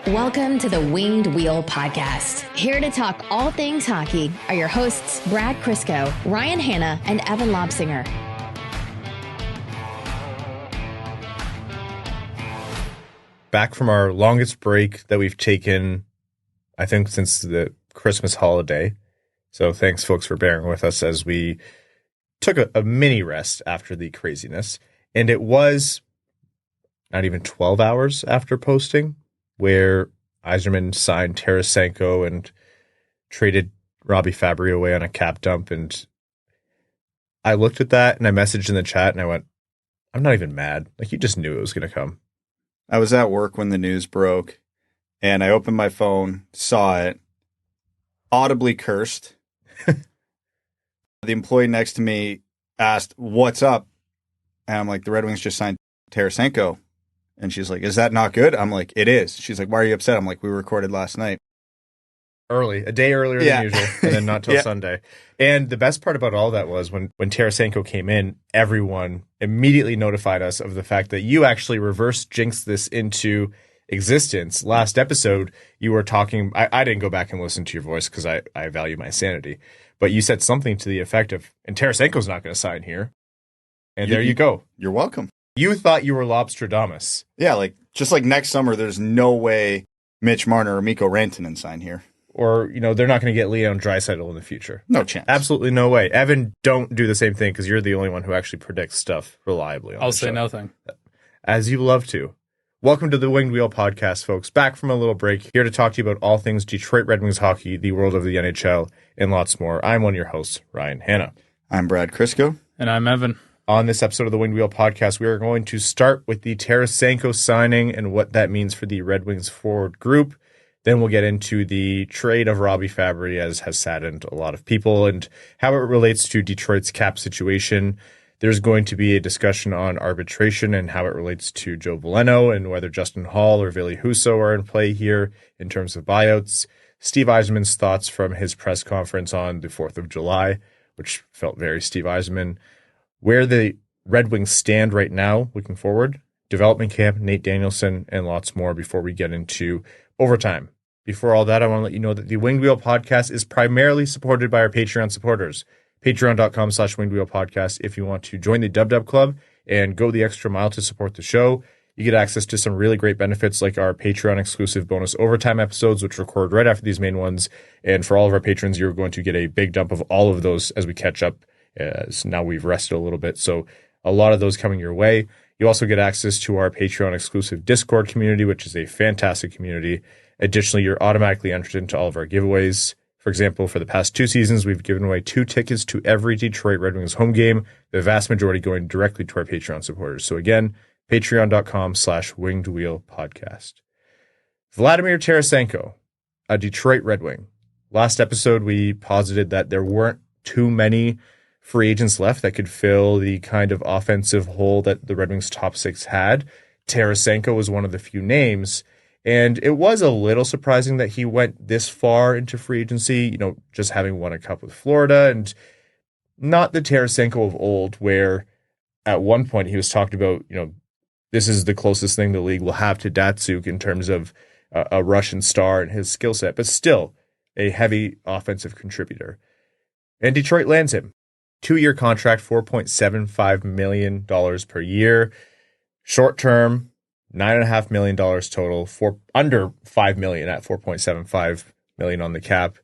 Welcome to the Winged Wheel Podcast. Here to talk all things hockey are your hosts, Brad Crisco, Ryan Hanna, and Evan Lobsinger. Back from our longest break that we've taken, I think, since the Christmas holiday. So thanks, folks, for bearing with us as we took a mini rest after the craziness. And it was not even 12 hours after posting where Yzerman signed Tarasenko and traded Robby Fabbri away on a cap dump. And I looked at that and I messaged in the chat and I went, I'm not even mad. Like, you just knew it was going to come. I was at work when the news broke and I opened my phone, saw it, audibly cursed. The employee next to me asked, "What's up?" And I'm like, "The Red Wings just signed Tarasenko." And she's like, "Is that not good?" I'm like, "It is." She's like, "Why are you upset?" I'm like, "We recorded last night." A day earlier than usual, and then not till Sunday. And the best part about all that was when Tarasenko came in, everyone immediately notified us of the fact that you actually reverse jinxed this into existence. Last episode, you were talking, I didn't go back and listen to your voice because I value my sanity, but you said something to the effect of, and Tarasenko's not going to sign here. And there you go. You're welcome. You thought you were Lobstradamus. Yeah, just like next summer, there's no way Mitch Marner or Mikko Rantanen sign here. Or, they're not going to get Lyon Draisaitl in the future. No chance. Absolutely no way. Evan, don't do the same thing because you're the only one who actually predicts stuff reliably. I'll say nothing. As you love to. Welcome to the Winged Wheel Podcast, folks. Back from a little break, here to talk to you about all things Detroit Red Wings hockey, the world of the NHL, and lots more. I'm one of your hosts, Ryan Hanna. I'm Brad Crisco. And I'm Evan. On this episode of the Winged Wheel Podcast, we are going to start with the Tarasenko signing and what that means for the Red Wings forward group. Then we'll get into the trade of Robby Fabbri, as has saddened a lot of people, and how it relates to Detroit's cap situation. There's going to be a discussion on arbitration and how it relates to Joe Veleno and whether Justin Holl or Talbot Husso are in play here in terms of buyouts. Steve Yzerman's thoughts from his press conference on the 4th of July, which felt very Steve Yzerman. Where the Red Wings stand right now, looking forward, development camp, Nate Danielson, and lots more before we get into overtime. Before all that, I want to let you know that the Winged Wheel Podcast is primarily supported by our Patreon supporters. Patreon.com/Winged Wheel Podcast if you want to join the Dub Club and go the extra mile to support the show. You get access to some really great benefits like our Patreon exclusive bonus overtime episodes, which record right after these main ones. And for all of our patrons, you're going to get a big dump of all of those as we catch up, as now we've rested a little bit. So a lot of those coming your way. You also get access to our Patreon exclusive Discord community, which is a fantastic community. Additionally, you're automatically entered into all of our giveaways. For example, for the past 2 seasons, we've given away 2 tickets to every Detroit Red Wings home game, the vast majority going directly to our Patreon supporters. So again, patreon.com/Winged Wheel Podcast. Vladimir Tarasenko, a Detroit Red Wing. Last episode, we posited that there weren't too many free agents left that could fill the kind of offensive hole that the Red Wings top 6 had. Tarasenko was one of the few names. And it was a little surprising that he went this far into free agency, just having won a cup with Florida, and not the Tarasenko of old, where at one point he was talked about, this is the closest thing the league will have to Datsyuk in terms of a Russian star and his skill set, but still a heavy offensive contributor. And Detroit lands him. 2-year contract, $4.75 million per year. Short term, $9.5 million total, for under $5 million at $4.75 million on the cap.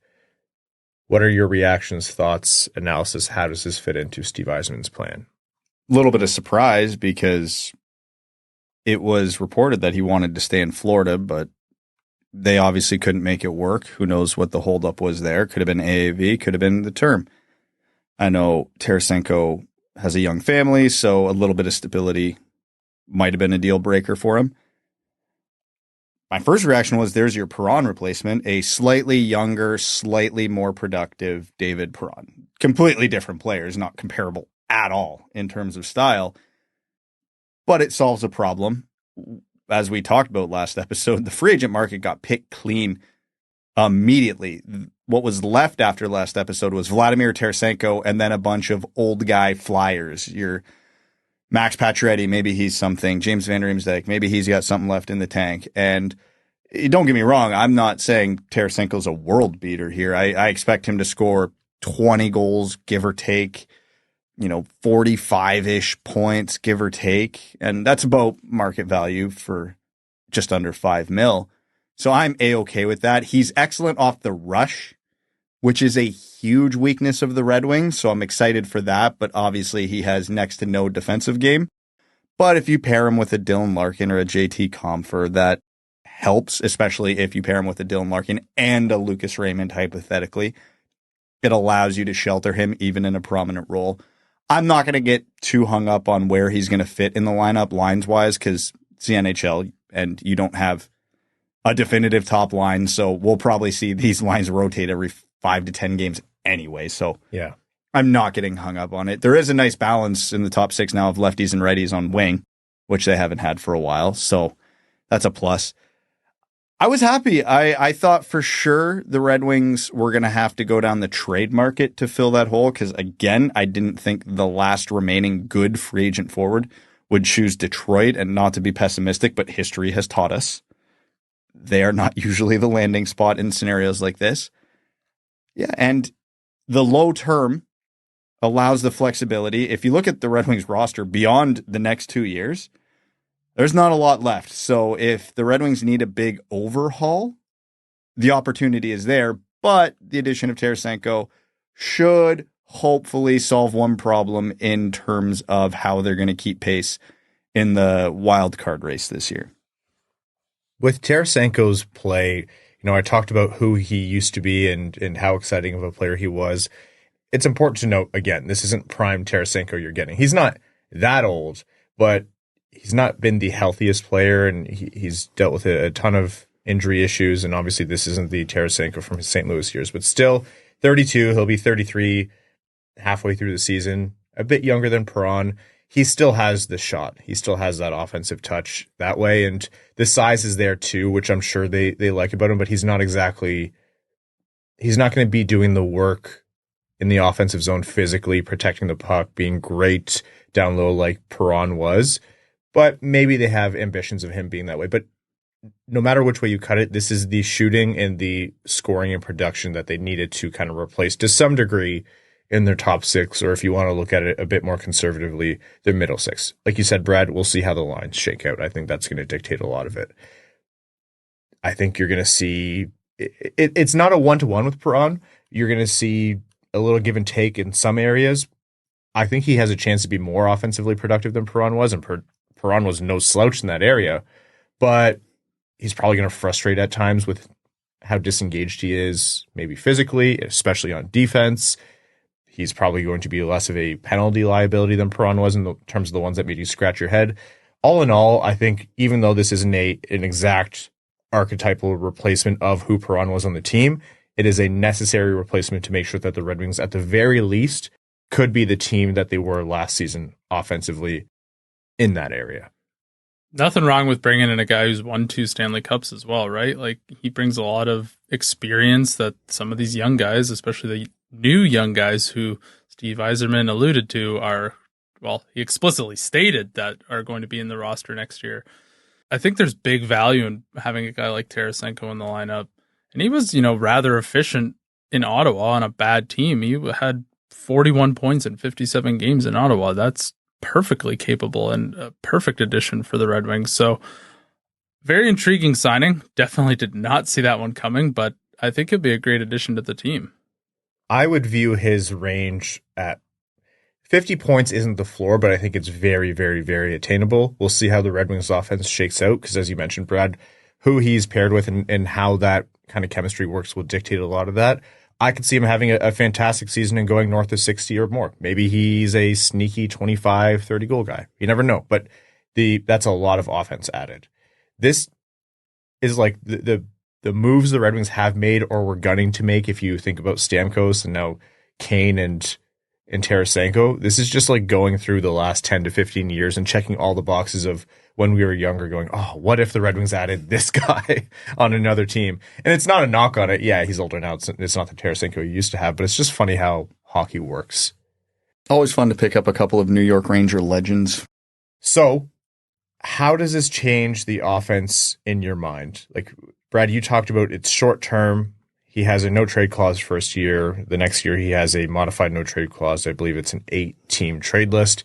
What are your reactions, thoughts, analysis? How does this fit into Steve Yzerman's plan? A little bit of surprise because it was reported that he wanted to stay in Florida, but they obviously couldn't make it work. Who knows what the holdup was there? Could have been AAV, could have been the term. I know Tarasenko has a young family, so a little bit of stability might have been a deal breaker for him. My first reaction was, there's your Perron replacement, a slightly younger, slightly more productive David Perron. Completely different players, not comparable at all in terms of style, but it solves a problem. As we talked about last episode, the free agent market got picked clean immediately. What was left after last episode was Vladimir Tarasenko and then a bunch of old guy flyers. Your Max Pacioretty, maybe he's something. James Van Riemsdyk, maybe he's got something left in the tank. And don't get me wrong. I'm not saying Tarasenko's a world beater here. I expect him to score 20 goals, give or take, 45-ish points, give or take. And that's about market value for just under $5 million. So I'm A-okay with that. He's excellent off the rush, which is a huge weakness of the Red Wings. So I'm excited for that. But obviously he has next to no defensive game. But if you pair him with a Dylan Larkin or a JT Compher, that helps, especially if you pair him with a Dylan Larkin and a Lucas Raymond, hypothetically. It allows you to shelter him even in a prominent role. I'm not going to get too hung up on where he's going to fit in the lineup lines-wise because it's the NHL and you don't have a definitive top line. So we'll probably see these lines rotate every 5 to 10 games anyway. So yeah, I'm not getting hung up on it. There is a nice balance in the top 6 now of lefties and righties on wing, which they haven't had for a while. So that's a plus. I was happy. I thought for sure the Red Wings were going to have to go down the trade market to fill that hole because, again, I didn't think the last remaining good free agent forward would choose Detroit, and not to be pessimistic, but history has taught us they are not usually the landing spot in scenarios like this. Yeah, and the low term allows the flexibility. If you look at the Red Wings roster beyond the next 2 years, there's not a lot left. So if the Red Wings need a big overhaul, the opportunity is there. But the addition of Tarasenko should hopefully solve one problem in terms of how they're going to keep pace in the wild card race this year. With Tarasenko's play, I talked about who he used to be and how exciting of a player he was. It's important to note, again, this isn't prime Tarasenko you're getting. He's not that old, but he's not been the healthiest player, and he's dealt with a ton of injury issues, and obviously this isn't the Tarasenko from his St. Louis years, but still 32. He'll be 33 halfway through the season, a bit younger than Perron. He still has the shot. He still has that offensive touch that way, and the size is there too, which I'm sure they like about him, but he's not going to be doing the work in the offensive zone physically, protecting the puck, being great down low like Perron was. But maybe they have ambitions of him being that way. But no matter which way you cut it, this is the shooting and the scoring and production that they needed to kind of replace to some degree in their top 6, or if you want to look at it a bit more conservatively, their middle 6. Like you said, Brad, we'll see how the lines shake out. I think that's going to dictate a lot of it. I think you're going to see it's not a one-to-one with Perron. You're going to see a little give and take in some areas. I think he has a chance to be more offensively productive than Perron was, and Perron was no slouch in that area, but he's probably going to frustrate at times with how disengaged he is, maybe physically, especially on defense. He's probably going to be less of a penalty liability than Perron was in terms of the ones that made you scratch your head. All in all, I think even though this isn't an exact archetypal replacement of who Perron was on the team, it is a necessary replacement to make sure that the Red Wings, at the very least, could be the team that they were last season offensively in that area. Nothing wrong with bringing in a guy who's won 2 Stanley Cups as well, right? Like, he brings a lot of experience that some of these young guys, especially the new young guys who Steve Yzerman alluded to he explicitly stated that are going to be in the roster next year. I think there's big value in having a guy like Tarasenko in the lineup. And he was, rather efficient in Ottawa on a bad team. He had 41 points in 57 games in Ottawa. That's perfectly capable and a perfect addition for the Red Wings. So very intriguing signing. Definitely did not see that one coming, but I think it'd be a great addition to the team. I would view his range at 50 points isn't the floor, but I think it's very, very, very attainable. We'll see how the Red Wings offense shakes out because, as you mentioned, Brad, who he's paired with and how that kind of chemistry works will dictate a lot of that. I could see him having a fantastic season and going north of 60 or more. Maybe he's a sneaky 25, 30 goal guy. You never know, but that's a lot of offense added. This is like the moves the Red Wings have made or were gunning to make. If you think about Stamkos and now Kane and Tarasenko, this is just like going through the last 10 to 15 years and checking all the boxes of when we were younger going, oh, what if the Red Wings added this guy on another team? And it's not a knock on it. Yeah, he's older now. It's not the Tarasenko you used to have, but it's just funny how hockey works. Always fun to pick up a couple of New York Ranger legends. So how does this change the offense in your mind? Like, Brad, you talked about it's short term. He has a no trade clause first year. The next year he has a modified no trade clause. I believe it's an 8-team trade list.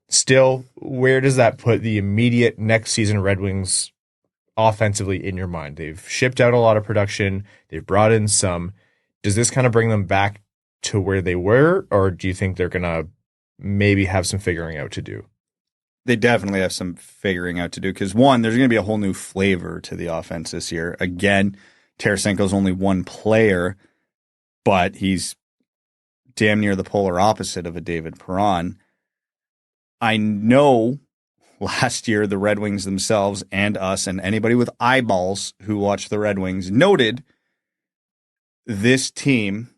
Still, where does that put the immediate next season Red Wings offensively in your mind? They've shipped out a lot of production. They've brought in some. Does this kind of bring them back to where they were, or do you think they're going to maybe have some figuring out to do? They definitely have some figuring out to do because, one, there's going to be a whole new flavor to the offense this year. Again, Tarasenko's only one player, but he's damn near the polar opposite of a David Perron. I know last year the Red Wings themselves and us and anybody with eyeballs who watched the Red Wings noted this team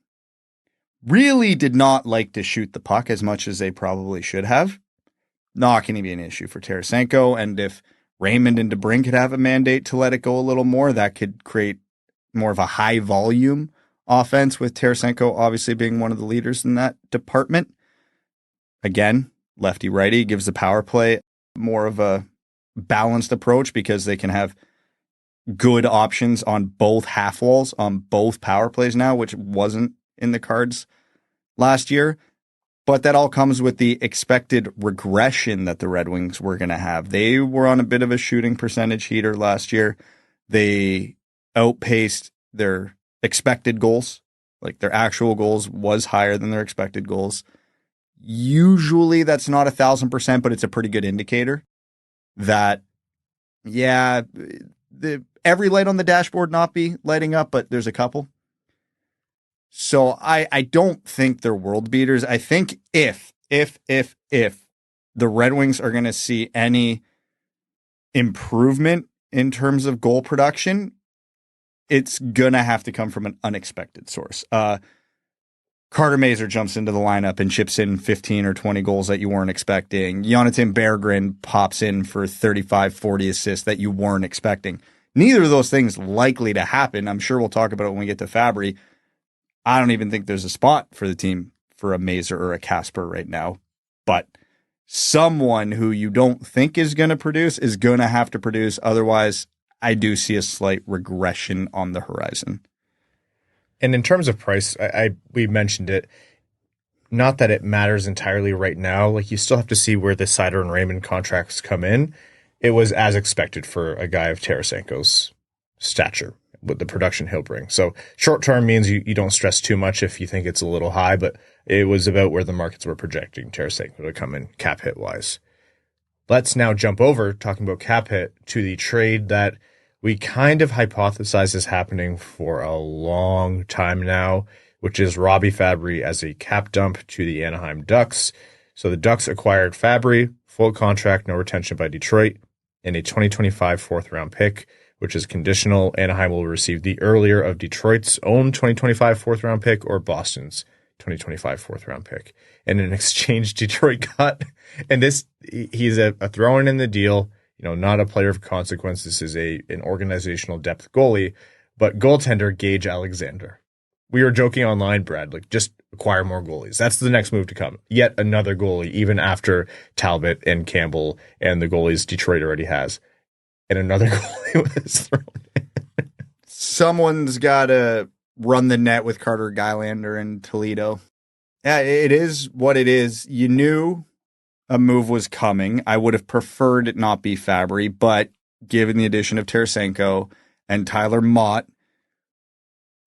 really did not like to shoot the puck as much as they probably should have. Not going to be an issue for Tarasenko. And if Raymond and DeBrincat have a mandate to let it go a little more, that could create more of a high volume offense with Tarasenko obviously being one of the leaders in that department. Again, lefty-righty gives the power play more of a balanced approach because they can have good options on both half walls, on both power plays now, which wasn't in the cards last year. But that all comes with the expected regression that the Red Wings were going to have. They were on a bit of a shooting percentage heater last year. They outpaced their expected goals. Like their actual goals was higher than their expected goals. Usually that's not 1,000%, but it's a pretty good indicator that, yeah, every light on the dashboard not be lighting up, but there's a couple. So I don't think they're world beaters. I think if the Red Wings are going to see any improvement in terms of goal production, it's going to have to come from an unexpected source. Carter Mazur jumps into the lineup and chips in 15 or 20 goals that you weren't expecting. Jonathan Berggren pops in for 35, 40 assists that you weren't expecting. Neither of those things likely to happen. I'm sure we'll talk about it when we get to Fabbri. I don't even think there's a spot for the team for a Mazur or a Kasper right now. But someone who you don't think is going to produce is going to have to produce. Otherwise, I do see a slight regression on the horizon. And in terms of price, we mentioned it. Not that it matters entirely right now. Like, you still have to see where the Seider and Raymond contracts come in. It was as expected for a guy of Tarasenko's stature with the production he'll bring. So short term means you don't stress too much if you think it's a little high, but it was about where the markets were projecting Tarasenko to come in cap hit wise. Let's now jump over, talking about cap hit, to the trade that we kind of hypothesized is happening for a long time now, which is Robby Fabbri as a cap dump to the Anaheim Ducks. So the Ducks acquired Fabbri, full contract, no retention by Detroit, and a 2025 fourth-round pick, which is conditional. Anaheim will receive the earlier of Detroit's own 2025 fourth-round pick or Boston's 2025 fourth-round pick. And in exchange, Detroit got, and this, he's a throw-in in the deal, not a player of consequence. This is an organizational depth goalie, but goaltender Gage Alexander. We were joking online, Brad, just acquire more goalies. That's the next move to come. Yet another goalie, even after Talbot and Campbell and the goalies Detroit already has. And another goalie was thrown in. Someone's got to run the net with Carter Gylander in Toledo. Yeah, it is what it is. You knew a move was coming. I would have preferred it not be Fabbri, but given the addition of Tarasenko and Tyler Motte,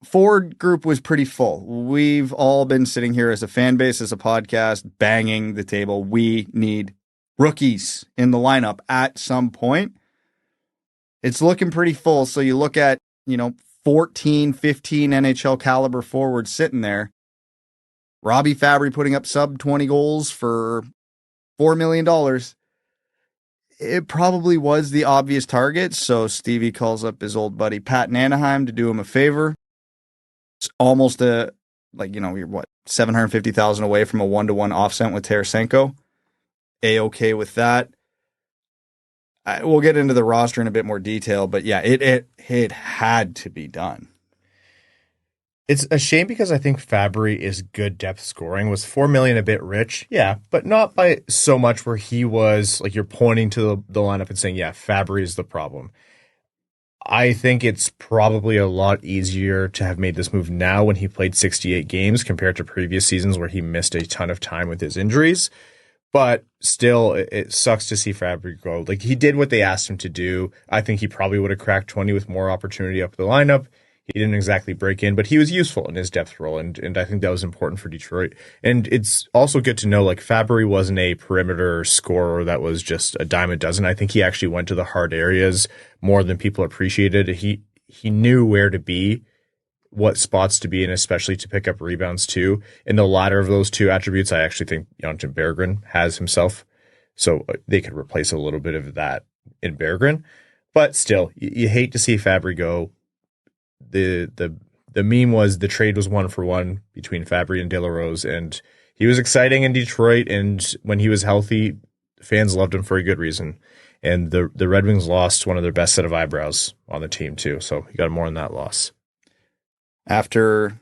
forward group was pretty full. We've all been sitting here as a fan base, as a podcast, banging the table. We need rookies in the lineup at some point. It's looking pretty full. So you look at, 14, 15 NHL caliber forwards sitting there. Robby Fabbri putting up sub 20 goals for $4 million. It probably was the obvious target. So Stevie calls up his old buddy Pat in Anaheim to do him a favor. It's almost you're what, $750,000 away from a 1-to-1 offset with Tarasenko. A-okay with that. We'll get into the roster in a bit more detail, but yeah, it had to be done. It's a shame because I think Fabbri is good depth scoring. Was $4 million a bit rich? Yeah, but not by so much where he was, you're pointing to the lineup and saying, yeah, Fabbri is the problem. I think it's probably a lot easier to have made this move now when he played 68 games compared to previous seasons where he missed a ton of time with his injuries. But still, it sucks to see Fabbri go. Like, he did what they asked him to do. I think he probably would have cracked 20 with more opportunity up the lineup. He didn't exactly break in, but he was useful in his depth role, and I think that was important for Detroit. And it's also good to know, like, Fabbri wasn't a perimeter scorer that was just a dime a dozen. I think he actually went to the hard areas more than people appreciated. He knew where to be, what spots to be in, especially to pick up rebounds too. In the latter of those two attributes, I actually think Berggren has himself, so they could replace a little bit of that in Berggren. But still, you hate to see Fabbri go. The meme was the trade was 1-for-1 between Fabbri and De La Rose, and he was exciting in Detroit, and when he was healthy, fans loved him for a good reason. And the Red Wings lost one of their best set of eyebrows on the team too, so he got more in that loss. After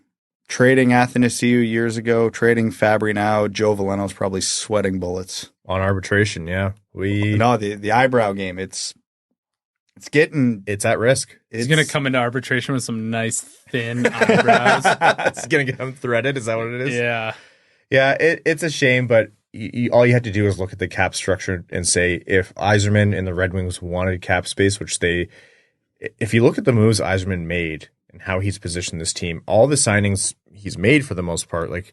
trading Athanasiou years ago, trading Fabbri now, Joe Veleno's probably sweating bullets. On arbitration, yeah. No, the eyebrow game, it's at risk. He's going to come into arbitration with some nice thin eyebrows. It's going to get him threaded. Is that what it is? Yeah. Yeah, it's a shame, but all you had to do is look at the cap structure and say if Yzerman and the Red Wings wanted cap space, if you look at the moves Yzerman made and how he's positioned this team, all the signings he's made for the most part, like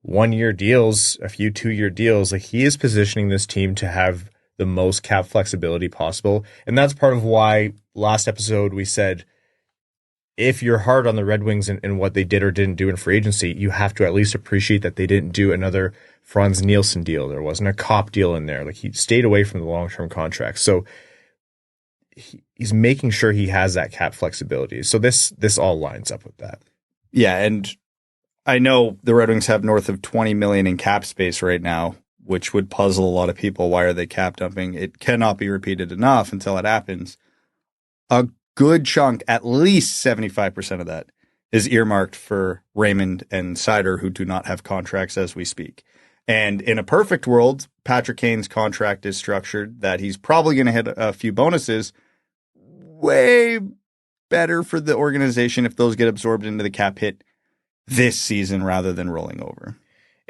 1-year deals, a few 2-year deals, like he is positioning this team to have the most cap flexibility possible. And that's part of why last episode we said, if you're hard on the Red Wings and what they did or didn't do in free agency, you have to at least appreciate that they didn't do another Franz Nielsen deal. There wasn't a Kopp deal in there. Like, he stayed away from the long-term contracts. So he's making sure he has that cap flexibility. So this all lines up with that. Yeah, and I know the Red Wings have north of $20 million in cap space right now, which would puzzle a lot of people. Why are they cap dumping? It cannot be repeated enough until it happens. A good chunk, at least 75% of that, is earmarked for Raymond and Seider, who do not have contracts as we speak. And in a perfect world, Patrick Kane's contract is structured that he's probably going to hit a few bonuses. Way better for the organization if those get absorbed into the cap hit this season rather than rolling over.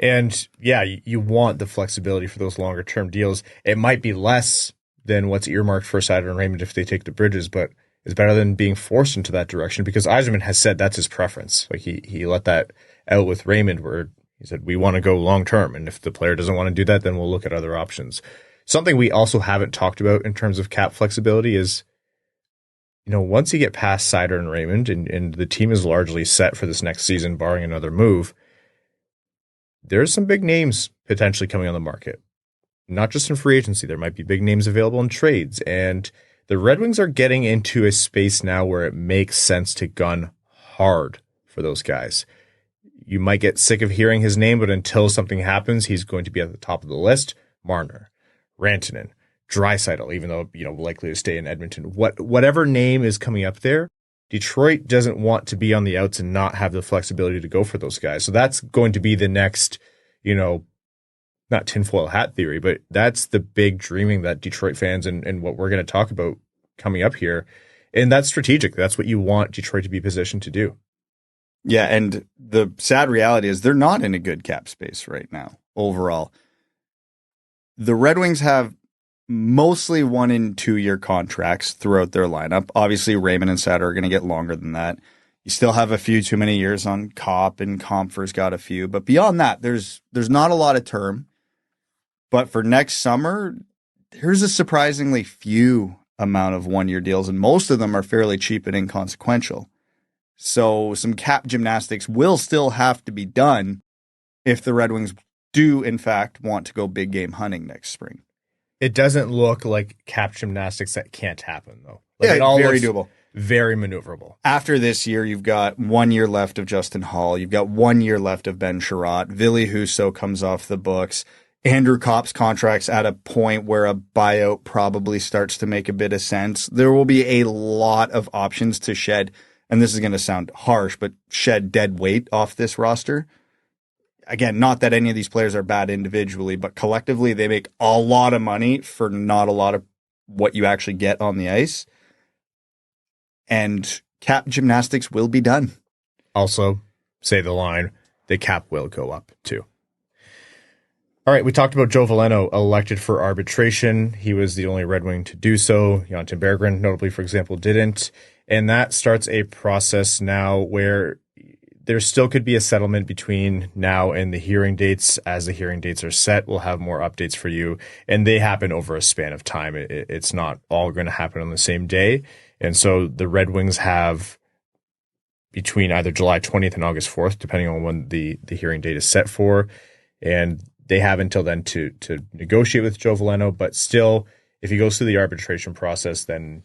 And yeah, you want the flexibility for those longer term deals. It might be less than what's earmarked for Seider and Raymond if they take the bridges, but it's better than being forced into that direction because Yzerman has said that's his preference. Like he let that out with Raymond where he said, we want to go long term. And if the player doesn't want to do that, then we'll look at other options. Something we also haven't talked about in terms of cap flexibility is, once you get past Seider and Raymond and the team is largely set for this next season, barring another move, there's some big names potentially coming on the market. Not just in free agency. There might be big names available in trades. And the Red Wings are getting into a space now where it makes sense to gun hard for those guys. You might get sick of hearing his name, but until something happens, he's going to be at the top of the list. Marner, Rantanen, Draisaitl, even though, likely to stay in Edmonton. Whatever name is coming up there, Detroit doesn't want to be on the outs and not have the flexibility to go for those guys. So that's going to be the next, not tinfoil hat theory, but that's the big dreaming that Detroit fans and what we're going to talk about coming up here. And that's strategic. That's what you want Detroit to be positioned to do. Yeah, and the sad reality is they're not in a good cap space right now overall. The Red Wings have mostly 1- and 2-year contracts throughout their lineup. Obviously, Raymond and Seider are going to get longer than that. You still have a few too many years on Kopp, and Comfort's got a few. But beyond that, there's not a lot of term. But for next summer, there's a surprisingly few amount of 1-year deals, and most of them are fairly cheap and inconsequential. So some cap gymnastics will still have to be done if the Red Wings do, in fact, want to go big game hunting next spring. It doesn't look like cap gymnastics that can't happen, though. Yeah, it all very looks doable. Very maneuverable. After this year, you've got 1 year left of Justin Holl. You've got 1 year left of Ben Sherratt. Ville Husso comes off the books. Andrew Kopp's contract's at a point where a buyout probably starts to make a bit of sense. There will be a lot of options to shed, and this is going to sound harsh, but shed dead weight off this roster. Again, not that any of these players are bad individually, but collectively they make a lot of money for not a lot of what you actually get on the ice. and cap gymnastics will be done. Also, say the line, the cap will go up too. All right, we talked about Joe Veleno elected for arbitration. He was the only Red Wing to do so. Jonathan Berggren, notably, for example, didn't. And that starts a process now where there still could be a settlement between now and the hearing dates. As the hearing dates are set, we'll have more updates for you. And they happen over a span of time. It's not all going to happen on the same day. And so the Red Wings have between either July 20th and August 4th, depending on when the hearing date is set for. And they have until then to negotiate with Joe Veleno. But still, if he goes through the arbitration process, then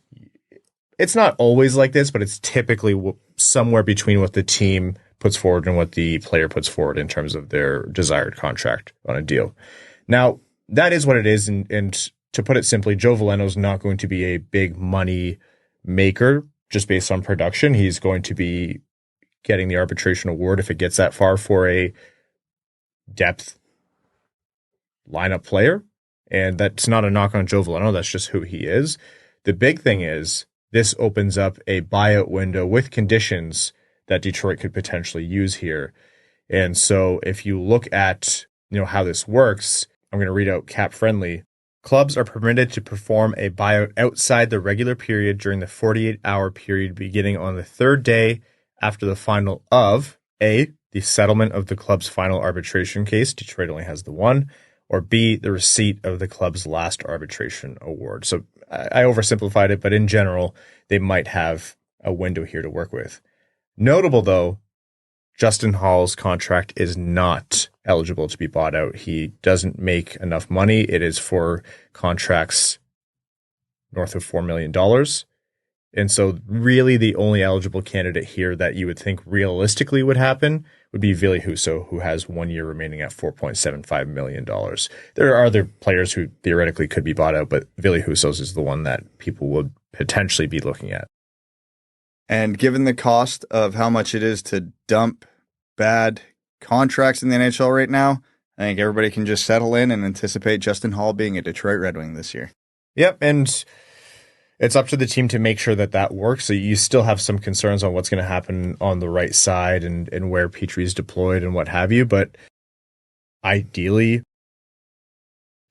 it's not always like this, but it's typically somewhere between what the team puts forward and what the player puts forward in terms of their desired contract on a deal. Now, that is what it is. And to put it simply, Joe Veleno is not going to be a big money maker just based on production. He's going to be getting the arbitration award if it gets that far for a depth lineup player. And that's not a knock on Joe Veleno. That's just who he is. The big thing is this opens up a buyout window with conditions that Detroit could potentially use here. And so if you look at, how this works, I'm going to read out cap friendly. Clubs are permitted to perform a buyout outside the regular period during the 48-hour period beginning on the third day after the final of A, the settlement of the club's final arbitration case. Detroit only has the one. Or B, the receipt of the club's last arbitration award. So I oversimplified it, but in general, they might have a window here to work with. Notable, though, Justin Holl's contract is not eligible to be bought out. He doesn't make enough money. It is for contracts north of $4 million. And so really the only eligible candidate here that you would think realistically would happen would be Ville Husso, who has 1 year remaining at $4.75 million. There are other players who theoretically could be bought out, but Ville Husso's is the one that people would potentially be looking at. And given the cost of how much it is to dump bad contracts in the NHL right now, I think everybody can just settle in and anticipate Justin Holl being a Detroit Red Wing this year. Yep, and it's up to the team to make sure that works. So you still have some concerns on what's going to happen on the right side and where Petry's deployed and what have you. But ideally,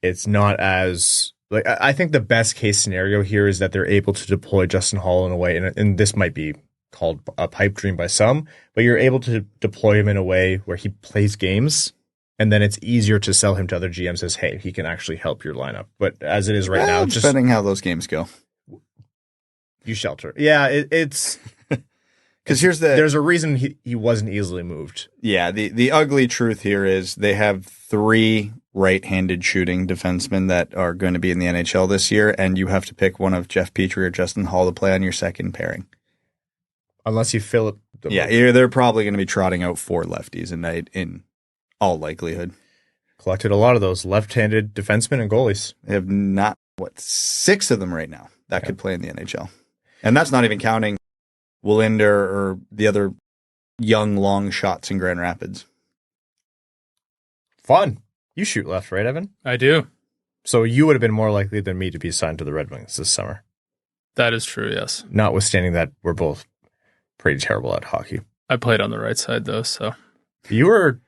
it's not as like I think the best case scenario here is that they're able to deploy Justin Holl in a way, and this might be called a pipe dream by some, but you're able to deploy him in a way where he plays games. And then it's easier to sell him to other GMs as, hey, he can actually help your lineup. But as it is right now, just depending how those games go. You shelter. Yeah, it's because there's a reason he wasn't easily moved. Yeah, the ugly truth here is they have 3 right-handed shooting defensemen that are going to be in the NHL this year, and you have to pick one of Jeff Petry or Justin Holl to play on your second pairing. Unless you fill it. They're probably going to be trotting out 4 lefties a night in all likelihood. Collected a lot of those left-handed defensemen and goalies. They have 6 of them right now that could play in the NHL. And that's not even counting Wallinder or the other young long shots in Grand Rapids. Fun. You shoot left, right, Evan? I do. So you would have been more likely than me to be signed to the Red Wings this summer. That is true, yes. Notwithstanding that we're both pretty terrible at hockey. I played on the right side, though, so. You were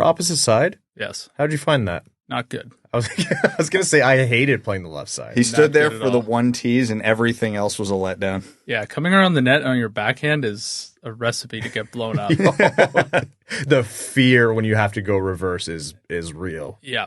opposite side? Yes. How'd you find that? Not good. I was going to say I hated playing the left side. He stood there for the 1 tees and everything else was a letdown. Yeah, coming around the net on your backhand is a recipe to get blown up. The fear when you have to go reverse is real. Yeah.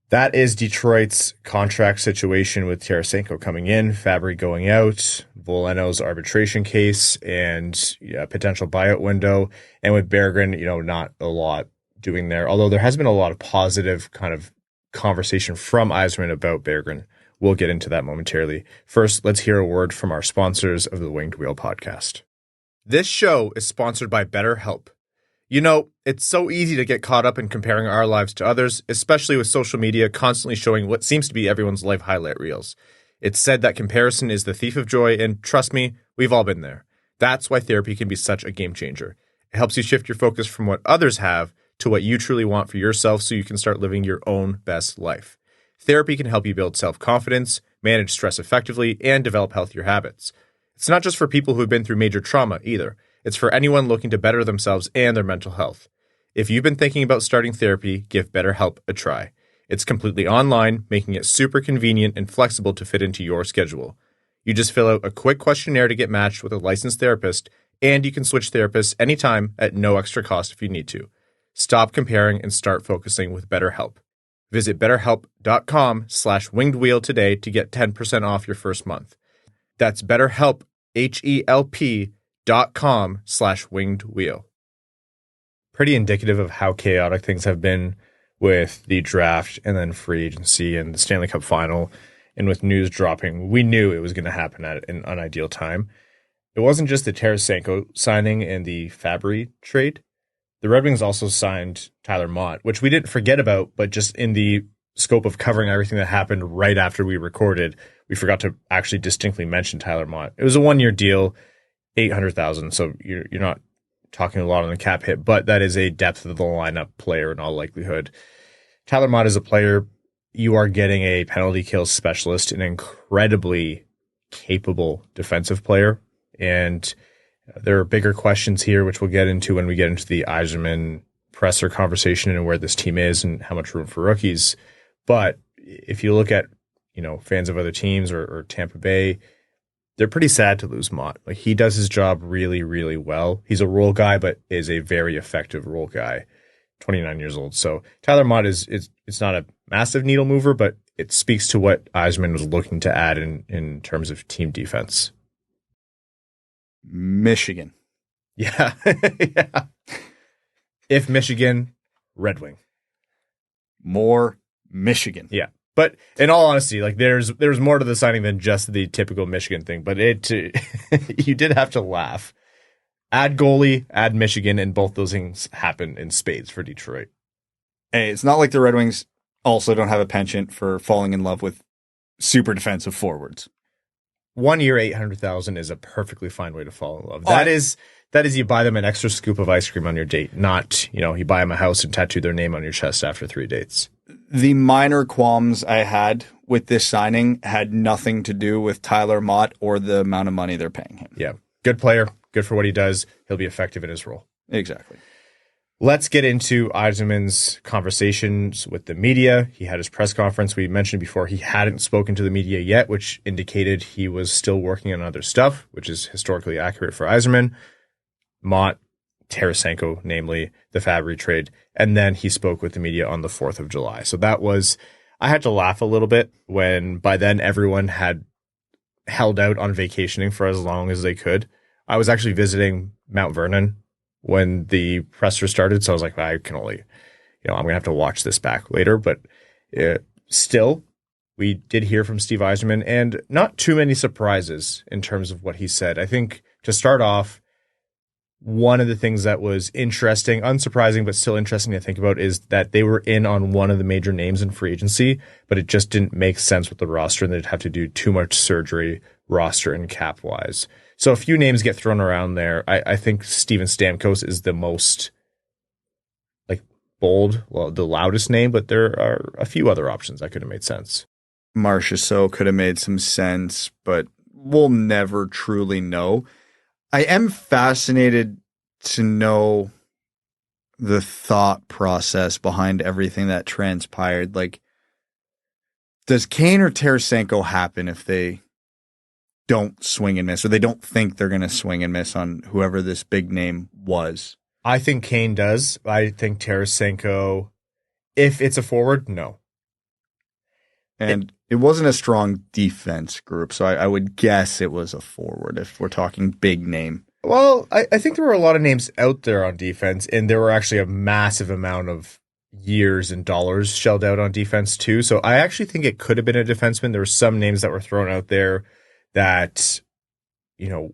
That is Detroit's contract situation with Tarasenko coming in, Fabbri going out, Veleno's arbitration case, and potential buyout window. And with Berggren, not a lot doing there, although there has been a lot of positive kind of conversation from Yzerman about Berggren. We'll get into that momentarily. First, let's hear a word from our sponsors of the Winged Wheel podcast. This show is sponsored by BetterHelp. It's so easy to get caught up in comparing our lives to others, especially with social media constantly showing what seems to be everyone's life highlight reels. It's said that comparison is the thief of joy, and trust me, we've all been there. That's why therapy can be such a game changer. It helps you shift your focus from what others have to what you truly want for yourself so you can start living your own best life. Therapy can help you build self-confidence, manage stress effectively, and develop healthier habits. It's not just for people who've been through major trauma either. It's for anyone looking to better themselves and their mental health. If you've been thinking about starting therapy, give BetterHelp a try. It's completely online, making it super convenient and flexible to fit into your schedule. You just fill out a quick questionnaire to get matched with a licensed therapist, and you can switch therapists anytime at no extra cost if you need to. Stop comparing and start focusing with BetterHelp. Visit betterhelp.com/wingedwheel today to get 10% off your first month. That's BetterHelp, HELP.com/wingedwheel. Pretty indicative of how chaotic things have been with the draft and then free agency and the Stanley Cup final. And with news dropping, we knew it was going to happen at an unideal time. It wasn't just the Tarasenko signing and the Fabbri trade. The Red Wings also signed Tyler Motte, which we didn't forget about, but just in the scope of covering everything that happened right after we recorded, we forgot to actually distinctly mention Tyler Motte. It was a 1-year deal, $800,000, so you're not talking a lot on the cap hit, but that is a depth of the lineup player in all likelihood. Tyler Motte is a player. You are getting a penalty kill specialist, an incredibly capable defensive player. And there are bigger questions here, which we'll get into when we get into the Yzerman presser conversation and where this team is and how much room for rookies. But if you look at, fans of other teams or Tampa Bay, they're pretty sad to lose Motte. Like, he does his job really, really well. He's a role guy, but is a very effective role guy. 29 years old. So Tyler Motte is it's not a massive needle mover, but it speaks to what Yzerman was looking to add in terms of team defense. Michigan. Yeah. Yeah. If Michigan, Red Wing. More Michigan. Yeah. But in all honesty, like there's more to the signing than just the typical Michigan thing, but you did have to laugh. Add goalie, add Michigan, and both those things happen in spades for Detroit. Hey, it's not like the Red Wings also don't have a penchant for falling in love with super defensive forwards. 1 year, $800,000 is a perfectly fine way to fall in love. That is you buy them an extra scoop of ice cream on your date, not, you buy them a house and tattoo their name on your chest after 3 dates. The minor qualms I had with this signing had nothing to do with Tyler Motte or the amount of money they're paying him. Yeah. Good player. Good for what he does. He'll be effective in his role. Exactly. Let's get into Yzerman's conversations with the media. He had his press conference. We mentioned before he hadn't spoken to the media yet, which indicated he was still working on other stuff, which is historically accurate for Yzerman. Motte, Tarasenko, namely the Fabbri trade. And then he spoke with the media on the 4th of July. So I had to laugh a little bit when by then everyone had held out on vacationing for as long as they could. I was actually visiting Mount Vernon when the presser started, so I was like, I can only, I'm going to have to watch this back later. But still, we did hear from Steve Yzerman, and not too many surprises in terms of what he said. I think to start off, one of the things that was interesting, unsurprising, but still interesting to think about is that they were in on one of the major names in free agency, but it just didn't make sense with the roster, and they'd have to do too much surgery roster and cap-wise. So a few names get thrown around there. I think Steven Stamkos is the most bold, the loudest name, but there are a few other options that could have made sense. Marchessault could have made some sense, but we'll never truly know. I am fascinated to know the thought process behind everything that transpired. Like, does Kane or Tarasenko happen if they don't swing and miss, or they don't think they're going to swing and miss on whoever this big name was? I think Kane does. I think Tarasenko, if it's a forward, no. And it wasn't a strong defense group, so I would guess it was a forward if we're talking big name. Well, I think there were a lot of names out there on defense, and there were actually a massive amount of years and dollars shelled out on defense too. So I actually think it could have been a defenseman. There were some names that were thrown out there that,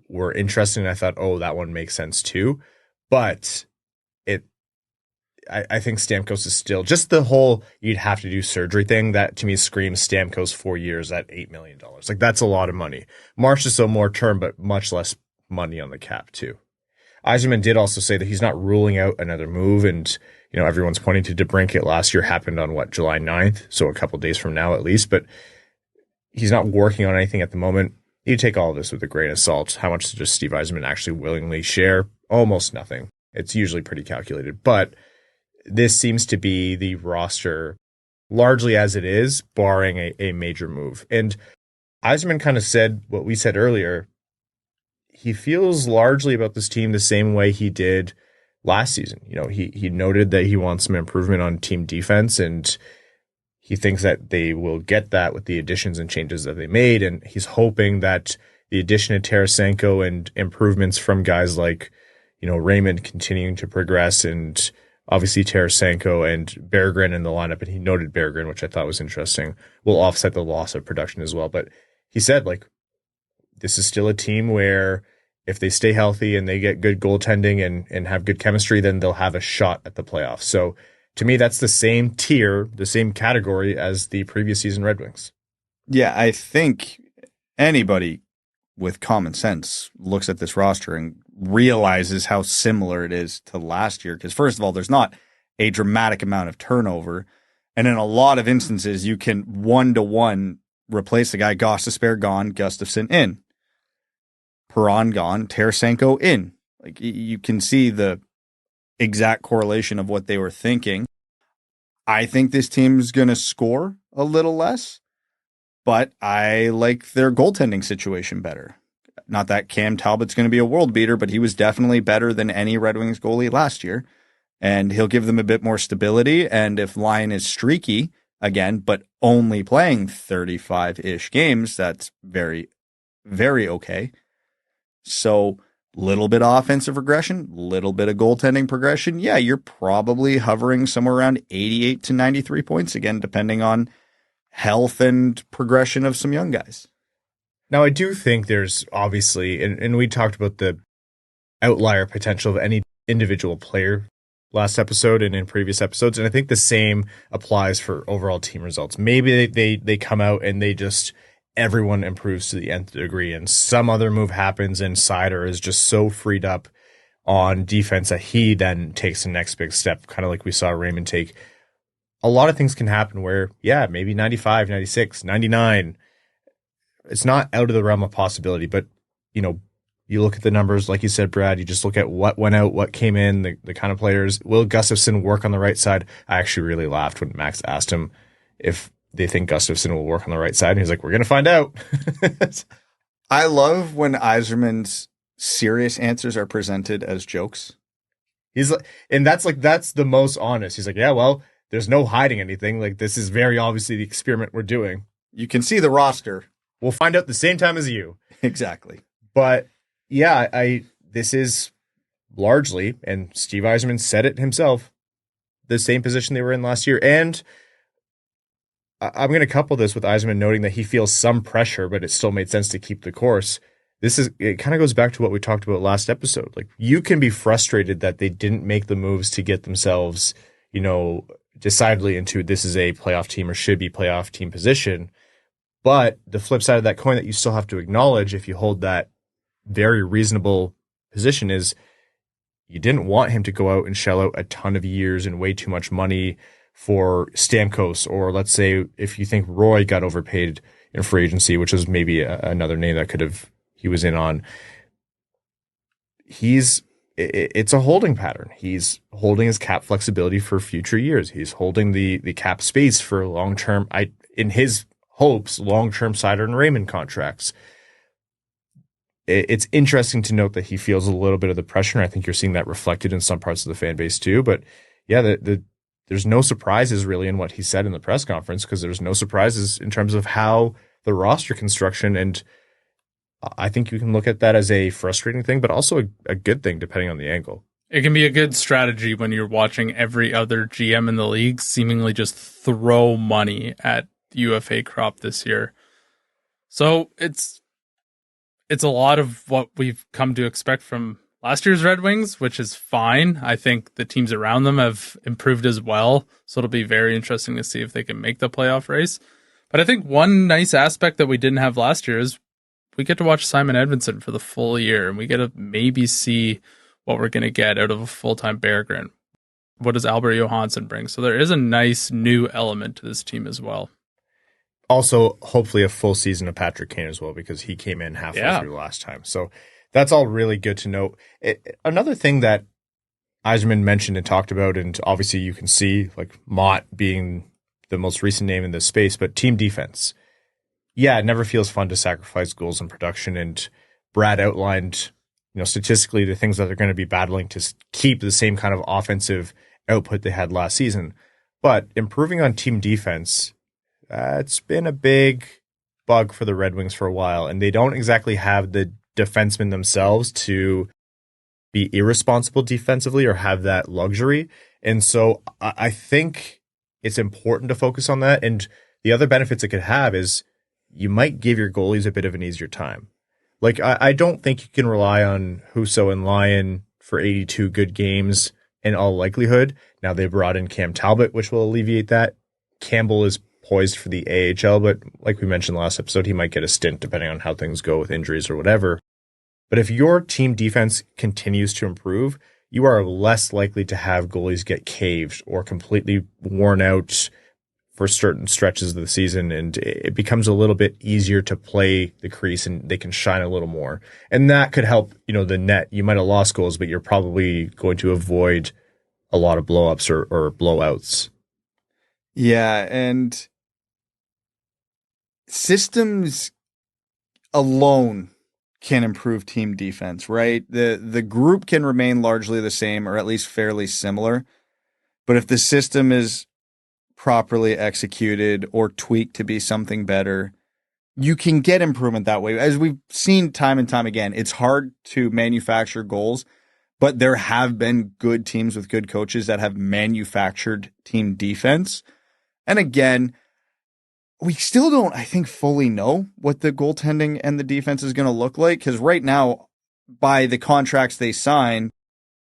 were interesting. And I thought, that one makes sense too. But I think Stamkos is still just the whole you'd have to do surgery thing. That to me screams Stamkos 4 years at $8 million. Like, that's a lot of money. Marchessault more term, but much less money on the cap too. Yzerman did also say that he's not ruling out another move, and everyone's pointing to DeBrincat last year happened on July 9th, so a couple days from now at least. But he's not working on anything at the moment. you take all of this with a grain of salt. How much does Steve Yzerman actually willingly share? Almost nothing. It's usually pretty calculated. But this seems to be the roster largely as it is, barring a major move. And Yzerman kind of said what we said earlier. He feels largely about this team the same way he did last season. You know, he noted that he wants some improvement on team defense, and he thinks that they will get that with the additions and changes that they made. And he's hoping that the addition of Tarasenko and improvements from guys like, you know, Raymond continuing to progress, and obviously Tarasenko and Berggren in the lineup. And he noted Berggren, which I thought was interesting, will offset the loss of production as well. But he said, like, this is still a team where if they stay healthy and they get good goaltending and have good chemistry, then they'll have a shot at the playoffs. So to me, that's the same tier, the same category as the previous season Red Wings. Yeah, I think anybody with common sense looks at this roster and realizes how similar it is to last year. Because first of all, there's not a dramatic amount of turnover. And in a lot of instances, you can 1-to-1 replace the guy. Gostisbehere gone, Gustafsson in. Perron gone, Tarasenko in. Like, you can see the exact correlation of what they were thinking. I think this team's going to score a little less, but I like their goaltending situation better. Not that Cam Talbot's going to be a world beater, but he was definitely better than any Red Wings goalie last year, and he'll give them a bit more stability. And if Lyon is streaky again, but only playing 35-ish games, that's very, very okay. So little bit of offensive regression, little bit of goaltending progression. Yeah, you're probably hovering somewhere around 88 to 93 points again, depending on health and progression of some young guys. Now, I do think there's obviously, and we talked about the outlier potential of any individual player last episode and in previous episodes, and I think the same applies for overall team results. Maybe they come out and they just, everyone improves to the nth degree, and some other move happens and Seider is just so freed up on defense that he then takes the next big step, kind of like we saw Raymond take. A lot of things can happen where, yeah, maybe 95, 96, 99. It's not out of the realm of possibility, but, you know, you look at the numbers, like you said, Brad, you just look at what went out, what came in, the kind of players. Will Gustafsson work on the right side? I actually really laughed when Max asked him if they think Gustafsson will work on the right side. And he's like, we're going to find out. I love when Yzerman's serious answers are presented as jokes. He's like, and that's the most honest. He's like, yeah, well, there's no hiding anything. Like, this is very obviously the experiment we're doing. You can see the roster. We'll find out the same time as you. Exactly. But yeah, this is largely, and Steve Yzerman said it himself, the same position they were in last year. And I'm going to couple this with Yzerman noting that he feels some pressure, but it still made sense to keep the course. It kind of goes back to what we talked about last episode. Like, you can be frustrated that they didn't make the moves to get themselves, you know, decidedly into this is a playoff team or should be playoff team position. But the flip side of that coin that you still have to acknowledge if you hold that very reasonable position is you didn't want him to go out and shell out a ton of years and way too much money for Stamkos, or let's say if you think Roy got overpaid in free agency, which is maybe another name that he was in on. It's a holding pattern. He's holding his cap flexibility for future years. He's holding the cap space for long-term, in his hopes, long-term Seider and Raymond contracts. It's interesting to note that he feels a little bit of the pressure, and I think you're seeing that reflected in some parts of the fan base too. But yeah, there's no surprises really in what he said in the press conference, because there's no surprises in terms of how the roster construction, and I think you can look at that as a frustrating thing, but also a good thing depending on the angle. It can be a good strategy when you're watching every other GM in the league seemingly just throw money at the UFA crop this year. So it's a lot of what we've come to expect from last year's Red Wings, which is fine. I think the teams around them have improved as well, so it'll be very interesting to see if they can make the playoff race. But I think one nice aspect that we didn't have last year is we get to watch Simon Edvinsson for the full year, and we get to maybe see what we're going to get out of a full-time Berggren. What does Albert Johansson bring? So there is a nice new element to this team as well. also hopefully a full season of Patrick Kane as well, because he came in halfway through last time. So that's all really good to note. Another thing that Yzerman mentioned and talked about, and obviously you can see like Motte being the most recent name in this space, but team defense. Yeah, it never feels fun to sacrifice goals in production, and Brad outlined, statistically the things that they're going to be battling to keep the same kind of offensive output they had last season. But improving on team defense, it's been a big bug for the Red Wings for a while, and they don't exactly have the defensemen themselves to be irresponsible defensively or have that luxury. And so I think it's important to focus on that. And the other benefits it could have is you might give your goalies a bit of an easier time. Like, I don't think you can rely on Husso and Lyon for 82 good games in all likelihood. Now they brought in Cam Talbot, which will alleviate that. Campbell is poised for the AHL, but like we mentioned last episode, he might get a stint depending on how things go with injuries or whatever. But if your team defense continues to improve, you are less likely to have goalies get caved or completely worn out for certain stretches of the season, and it becomes a little bit easier to play the crease and they can shine a little more. And that could help, the net. You might have lost goals, but you're probably going to avoid a lot of blowups or blowouts. Yeah, and systems alone can improve team defense, right? The group can remain largely the same or at least fairly similar. But if the system is properly executed or tweaked to be something better, you can get improvement that way. As we've seen time and time again, it's hard to manufacture goals, but there have been good teams with good coaches that have manufactured team defense. And again, we still don't, I think, fully know what the goaltending and the defense is going to look like, because right now, by the contracts they sign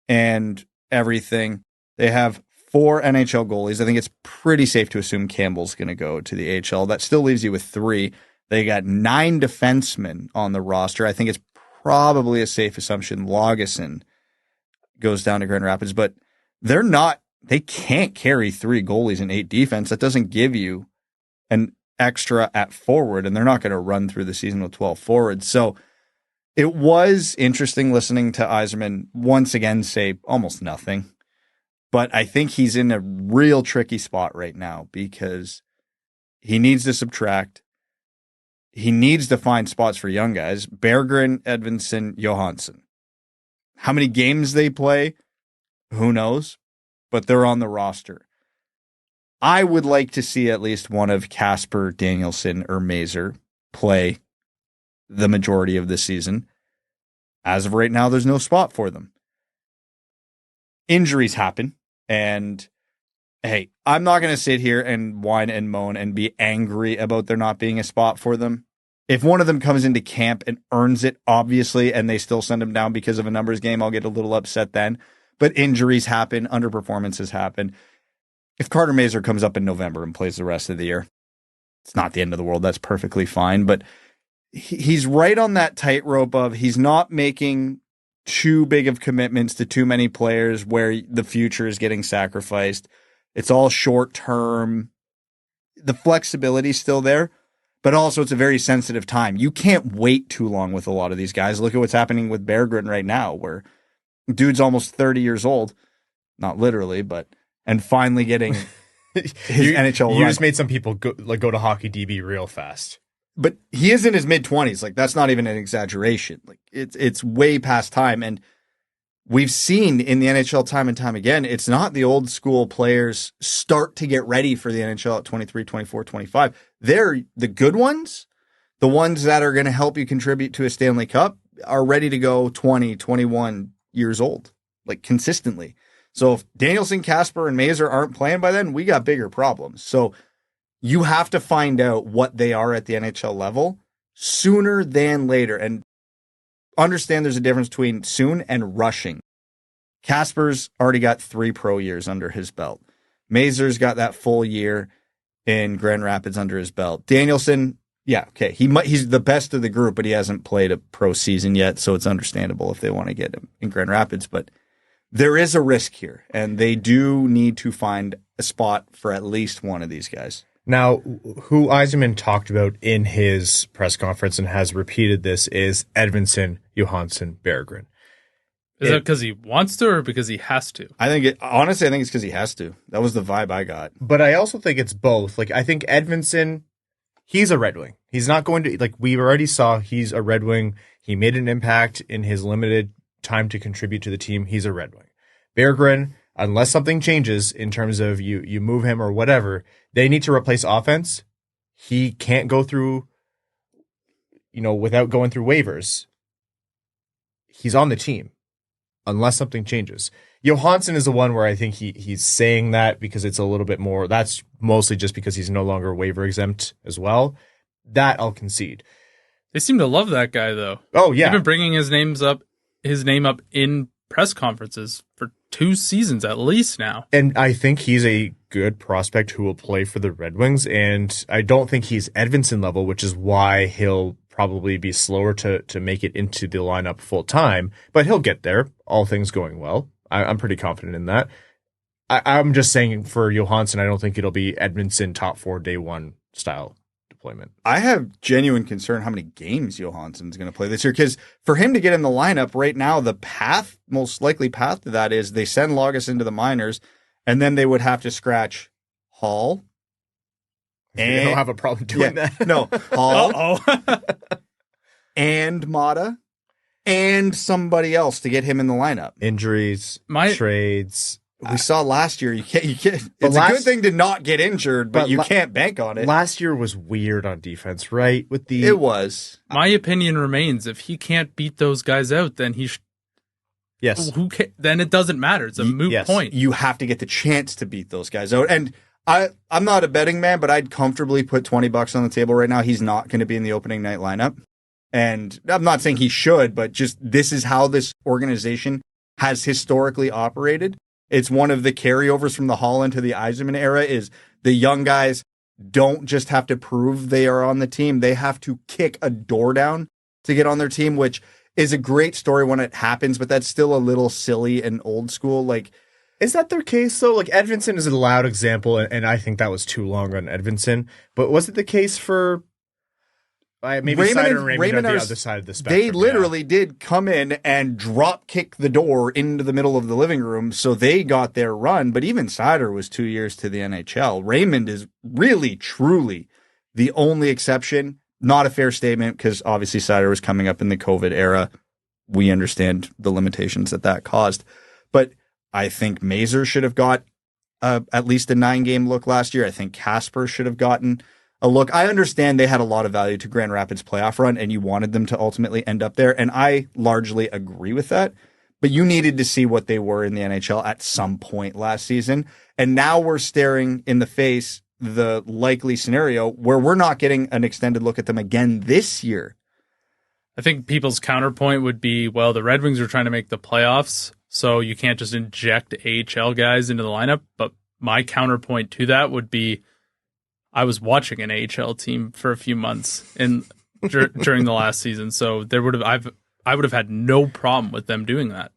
and everything, they have 4 NHL goalies. I think it's pretty safe to assume Campbell's going to go to the AHL. That still leaves you with 3. They got 9 defensemen on the roster. I think it's probably a safe assumption Augustine goes down to Grand Rapids, but they can't carry 3 goalies and 8 defense. That doesn't give you an extra at forward, and they're not going to run through the season with 12 forwards. So it was interesting listening to Yzerman once again say almost nothing. But I think he's in a real tricky spot right now because he needs to subtract. He needs to find spots for young guys. Berggren, Edvinsson, Johansson. How many games they play, who knows? But they're on the roster. I would like to see at least one of Kasper, Danielson, or Mazur play the majority of the season. As of right now, there's no spot for them. Injuries happen. And hey, I'm not going to sit here and whine and moan and be angry about there not being a spot for them. If one of them comes into camp and earns it, obviously, and they still send him down because of a numbers game, I'll get a little upset then. But injuries happen, underperformances happen. If Carter Mazur comes up in November and plays the rest of the year, it's not the end of the world. That's perfectly fine. But he's right on that tightrope of he's not making too big of commitments to too many players where the future is getting sacrificed. It's all short term. The flexibility's still there, but also it's a very sensitive time. You can't wait too long with a lot of these guys. Look at what's happening with Berggren right now, where dude's almost 30 years old. Not literally, but and finally getting his NHL run. You just made some people go to Hockey DB real fast. But he is in his mid-20s. Like, that's not even an exaggeration. Like, it's way past time. And we've seen in the NHL time and time again, it's not the old school players start to get ready for the NHL at 23, 24, 25. They're the good ones, the ones that are going to help you contribute to a Stanley Cup, are ready to go 20, 21 years old, like consistently. So if Danielson, Kasper, and Mazur aren't playing by then, we got bigger problems. So you have to find out what they are at the NHL level sooner than later. And understand there's a difference between soon and rushing. Kasper's already got 3 pro years under his belt. Mazur's got that full year in Grand Rapids under his belt. Danielson, yeah, okay. He's the best of the group, but he hasn't played a pro season yet, so it's understandable if they want to get him in Grand Rapids. But there is a risk here, and they do need to find a spot for at least one of these guys. Now, who Yzerman talked about in his press conference and has repeated this is Edvinsson, Johansson, Berggren. Is that because he wants to or because he has to? Honestly, I think it's because he has to. That was the vibe I got. But I also think it's both. Like, I think Edvinsson, he's a Red Wing. He's not going to, like, we already saw he's a Red Wing. He made an impact in his limited time to contribute to the team. He's a Red Wing. Berggren, unless something changes in terms of you move him or whatever, they need to replace offense. He can't go through, without going through waivers. He's on the team unless something changes. Johansson is the one where I think he's saying that because it's a little bit more, that's mostly just because he's no longer waiver exempt as well. That I'll concede. They seem to love that guy though. Oh yeah. They've been bringing his name up in press conferences for 2 seasons at least now. And I think he's a good prospect who will play for the Red Wings. And I don't think he's Edvinsson level, which is why he'll probably be slower to make it into the lineup full time. But he'll get there, all things going well. I'm pretty confident in that. I'm just saying for Johansson, I don't think it'll be Edvinsson top 4 day 1 style deployment. I have genuine concern how many games Johansson's going to play this year, because for him to get in the lineup right now, the most likely path to that is they send Lagus into the minors, and then they would have to scratch Holl. And they don't have a problem doing that. No, Holl and Motte and somebody else to get him in the lineup. Injuries, trades. We saw last year. You can't. It's a good thing to not get injured, but you can't bank on it. Last year was weird on defense, right? It was. My opinion remains: if he can't beat those guys out, then yes. Then it doesn't matter. It's a moot point. You have to get the chance to beat those guys out. And I'm not a betting man, but I'd comfortably put $20 on the table right now. He's not going to be in the opening night lineup. And I'm not saying he should, but just this is how this organization has historically operated. It's one of the carryovers from the Holl into the Yzerman era is the young guys don't just have to prove they are on the team. They have to kick a door down to get on their team, which is a great story when it happens, but that's still a little silly and old school. Like, is that their case though? Like Edvinsson is a loud example, and I think that was too long on Edvinsson. But was it the case for maybe Seider and Raymond on the other side of the spectrum? They literally did come in and drop kick the door into the middle of the living room, so they got their run. But even Seider was 2 years to the NHL. Raymond is really, truly the only exception. Not a fair statement because obviously Seider was coming up in the COVID era. We understand the limitations that caused. But I think Mazur should have got at least a 9-game look last year. I think Kasper should have gotten a look. I understand they had a lot of value to Grand Rapids playoff run and you wanted them to ultimately end up there. And I largely agree with that. But you needed to see what they were in the NHL at some point last season. And now we're staring in the face the likely scenario where we're not getting an extended look at them again this year. I think people's counterpoint would be, well, the Red Wings are trying to make the playoffs, so you can't just inject AHL guys into the lineup. But my counterpoint to that would be, I was watching an AHL team for a few months during the last season, so I would have had no problem with them doing that.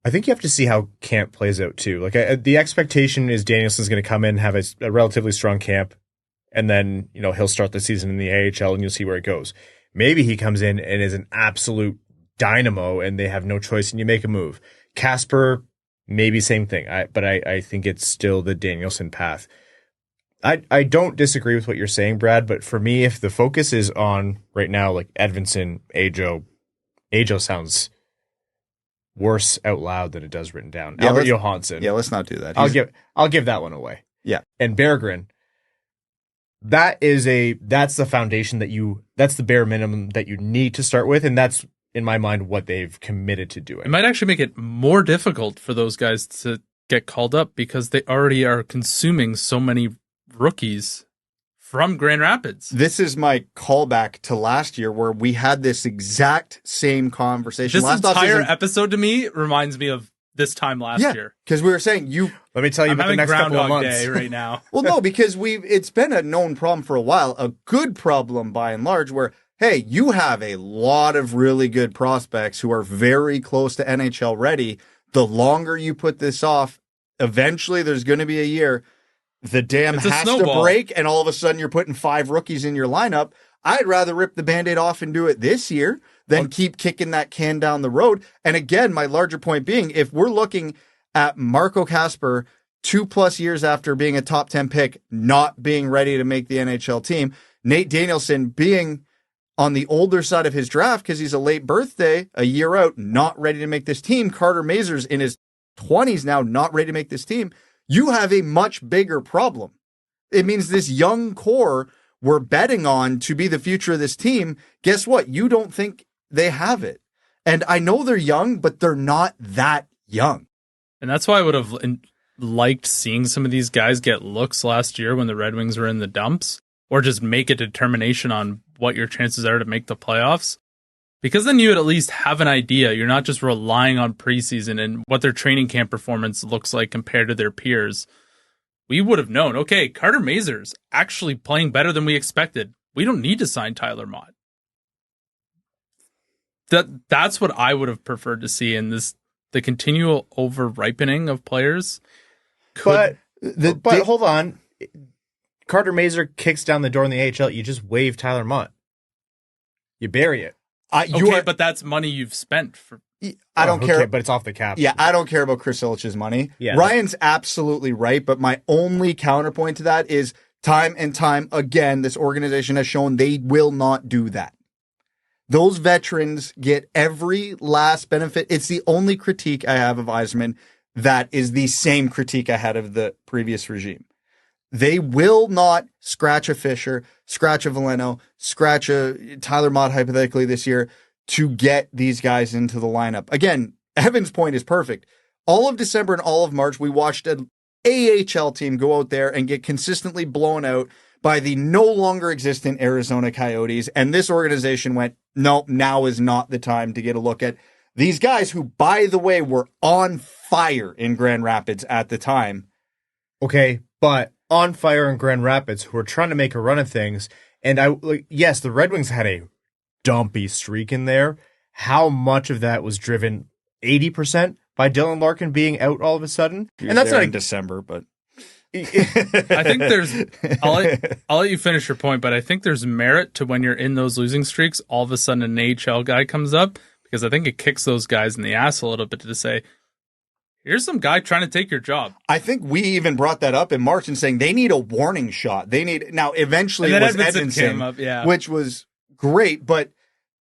I think you have to see how camp plays out too. Like the expectation is Danielson's going to come in, have a relatively strong camp, and then he'll start the season in the AHL, and you'll see where it goes. Maybe he comes in and is an absolute dynamo, and they have no choice, and you make a move. Kasper, maybe same thing. But I think it's still the Danielson path. I don't disagree with what you're saying, Brad. But for me, if the focus is on right now, like Edvinsson, Ajo sounds worse out loud than it does written down. Yeah, Albert Johansson. Yeah, let's not do that. I'll give that one away. Yeah. And Berggren, that's the foundation that's the bare minimum that you need to start with, and that's in my mind what they've committed to doing. It might actually make it more difficult for those guys to get called up because they already are consuming so many rookies from Grand Rapids. This is my callback to last year where we had this exact same conversation. This entire episode to me reminds me of this time last year. Because we were saying let me tell you about the next couple of months. Day right now. Well, no, because it's been a known problem for a while, a good problem by and large, where, hey, you have a lot of really good prospects who are very close to NHL ready. The longer you put this off, eventually there's going to be a year the dam It's a has snowball. to break and all of a sudden you're putting 5 rookies in your lineup. I'd rather rip the Band-Aid off and do it this year than keep kicking that can down the road. And again, my larger point being, if we're looking at Marco Kasper 2+ years after being a top 10 pick, not being ready to make the NHL team, Nate Danielson being on the older side of his draft because he's a late birthday, a year out, not ready to make this team. Carter Mazur's in his 20s now, not ready to make this team. You have a much bigger problem. It means this young core we're betting on to be the future of this team. Guess what? You don't think they have it. And I know they're young, but they're not that young. And that's why I would have liked seeing some of these guys get looks last year when the Red Wings were in the dumps, or just make a determination on what your chances are to make the playoffs. Because then you would at least have an idea. You're not just relying on preseason and what their training camp performance looks like compared to their peers. We would have known, okay, Carter Mazur's actually playing better than we expected. We don't need to sign Tyler Motte. That's what I would have preferred to see in this, the continual over-ripening of players. But hold on. Carter Mazur kicks down the door in the AHL. You just waive Tyler Motte. You bury it. But that's money you've spent for. I don't care, but it's off the cap. Yeah, I don't care about Chris Ilitch's money. Yeah, Ryan's absolutely right, but my only counterpoint to that is time and time again, this organization has shown they will not do that. Those veterans get every last benefit. It's the only critique I have of Yzerman that is the same critique I had of the previous regime. They will not scratch a Fisher, scratch a Veleno, scratch a Tyler Motte hypothetically this year to get these guys into the lineup. Again, Evan's point is perfect. All of December and all of March, we watched an AHL team go out there and get consistently blown out by the no longer existent Arizona Coyotes. And this organization went, no, now is not the time to get a look at these guys who, by the way, were on fire in Grand Rapids at the time. Okay, but on fire in Grand Rapids who are trying to make a run of things. And yes, the Red Wings had a dumpy streak in there. How much of that was driven 80% by Dylan Larkin being out all of a sudden? And that's not in December, but I think there's I'll let you finish your point, but I think there's merit to when you're in those losing streaks, all of a sudden an AHL guy comes up, because I think it kicks those guys in the ass a little bit to say, here's some guy trying to take your job. I think we even brought that up in March and saying they need a warning shot. They need now eventually it was Edvinsson, which was great, but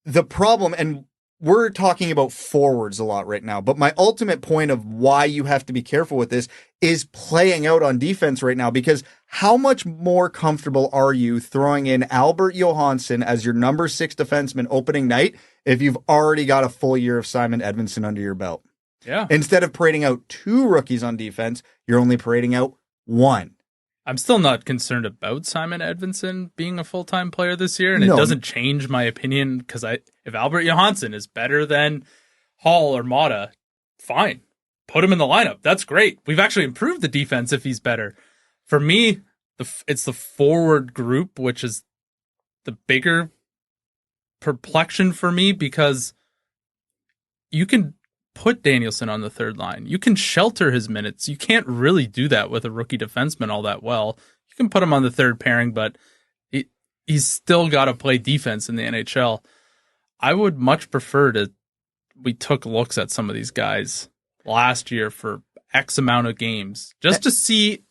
the problem, and we're talking about forwards a lot right now, but my ultimate point of why you have to be careful with this is playing out on defense right now, because how much more comfortable are you throwing in Albert Johansson as your number 6 defenseman opening night if you've already got a full year of Simon Edvinsson under your belt? Yeah. Instead of parading out 2 rookies on defense, you're only parading out 1. I'm still not concerned about Simon Edvinsson being a full-time player this year, and it doesn't change my opinion, because if Albert Johansson is better than Holl or Motte, fine. Put him in the lineup. That's great. We've actually improved the defense if he's better. For me, it's the forward group, which is the bigger perplexion for me, because you can put Danielson on the third line. You can shelter his minutes. You can't really do that with a rookie defenseman all that well. You can put him on the third pairing, but he's still got to play defense in the NHL. I would much prefer we took looks at some of these guys last year for X amount of games just to see,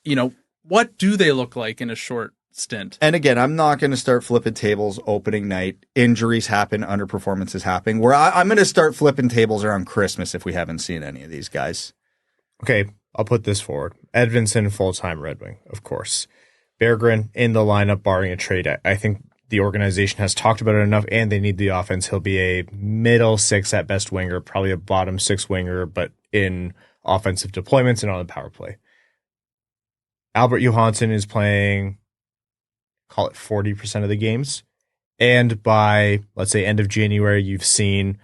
what do they look like in a short stint. And again, I'm not going to start flipping tables opening night. Injuries happen, underperformances happen. Where I'm going to start flipping tables around Christmas if we haven't seen any of these guys. Okay, I'll put this forward. Edvinsson, full-time Red Wing, of course. Berggren in the lineup, barring a trade. I think the organization has talked about it enough, and they need the offense. He'll be a middle 6 at best winger, probably a bottom 6 winger, but in offensive deployments and on the power play. Albert Johansson is playing, call it 40% of the games. And by, let's say, end of January, you've seen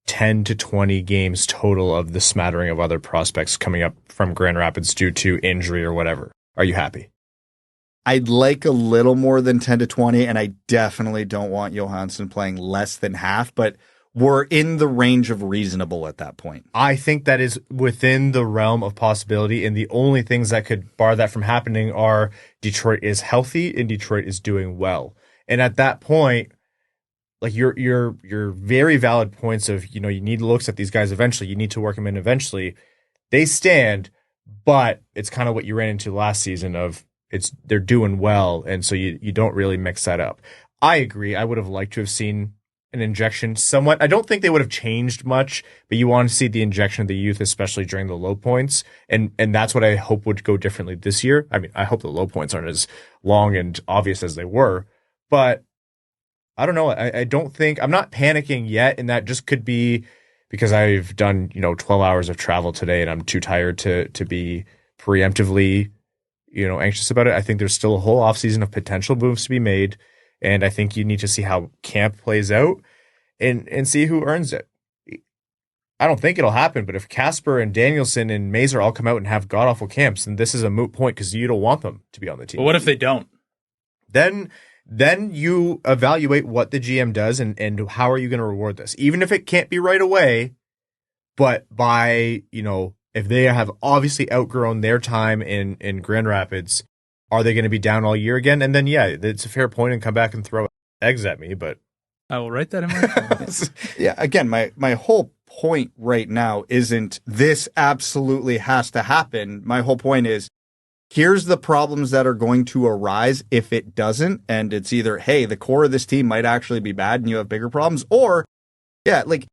10 to 20 games total of the smattering of other prospects coming up from Grand Rapids due to injury or whatever. Are you happy? I'd like a little more than 10 to 20, and I definitely don't want Johansson playing less than half. But were in the range of reasonable at that point. I think that is within the realm of possibility, and the only things that could bar that from happening are Detroit is healthy and Detroit is doing well. And at that point, like your very valid points of, you need looks at these guys eventually, you need to work them in eventually. They stand, but it's kind of what you ran into last season of they're doing well, and so you don't really mix that up. I agree. I would have liked to have seen an injection somewhat. I don't think they would have changed much, but you want to see the injection of the youth, especially during the low points. And that's what I hope would go differently this year. I mean, I hope the low points aren't as long and obvious as they were, but I don't know. I don't think I'm not panicking yet. And that just could be because I've done, 12 hours of travel today and I'm too tired to be preemptively, anxious about it. I think there's still a whole offseason of potential moves to be made. And I think you need to see how camp plays out and see who earns it. I don't think it'll happen, but if Kasper and Danielson and Mazur all come out and have god-awful camps, then this is a moot point because you don't want them to be on the team. But what if they don't? Then you evaluate what the GM does and how are you going to reward this? Even if it can't be right away, but by, if they have obviously outgrown their time in Grand Rapids, are they going to be down all year again? And then, yeah, it's a fair point and come back and throw eggs at me, but I will write that in my comments. Yeah, again, my whole point right now isn't this absolutely has to happen. My whole point is here's the problems that are going to arise if it doesn't. And it's either, hey, the core of this team might actually be bad and you have bigger problems, or, yeah, like,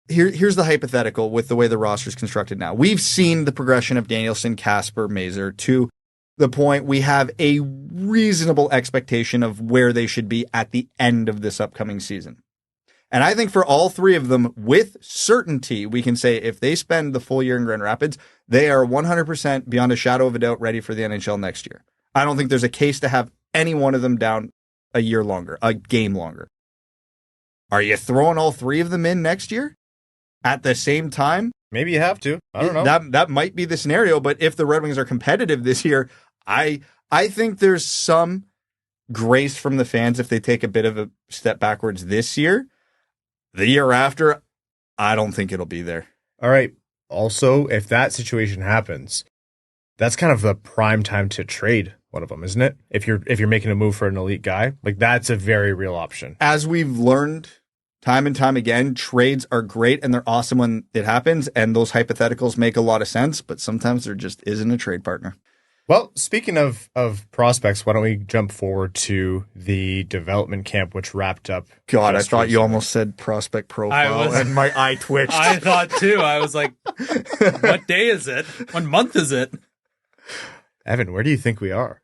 here's the hypothetical with the way the roster is constructed now. We've seen the progression of Danielson, Kasper, Mazur to the point we have a reasonable expectation of where they should be at the end of this upcoming season. And I think for all three of them, with certainty, we can say if they spend the full year in Grand Rapids, they are 100% beyond a shadow of a doubt ready for the NHL next year. I don't think there's a case to have any one of them down a year longer, a game longer. Are you throwing all three of them in next year at the same time? Maybe you have to. I don't know. That might be the scenario, but if the Red Wings are competitive this year, I think there's some grace from the fans if they take a bit of a step backwards this year. The year after, I don't think it'll be there. All right. Also, if that situation happens, that's kind of the prime time to trade one of them, isn't it? If you're making a move for an elite guy, like that's a very real option. As we've learned time and time again, trades are great and they're awesome when it happens, and those hypotheticals make a lot of sense, but sometimes there just isn't a trade partner. Well, speaking of prospects, why don't we jump forward to the development camp, which wrapped up. God, I thought you almost said prospect profile, and my eye twitched. I thought too. I was like, what day is it? What month is it? Evan, where do you think we are?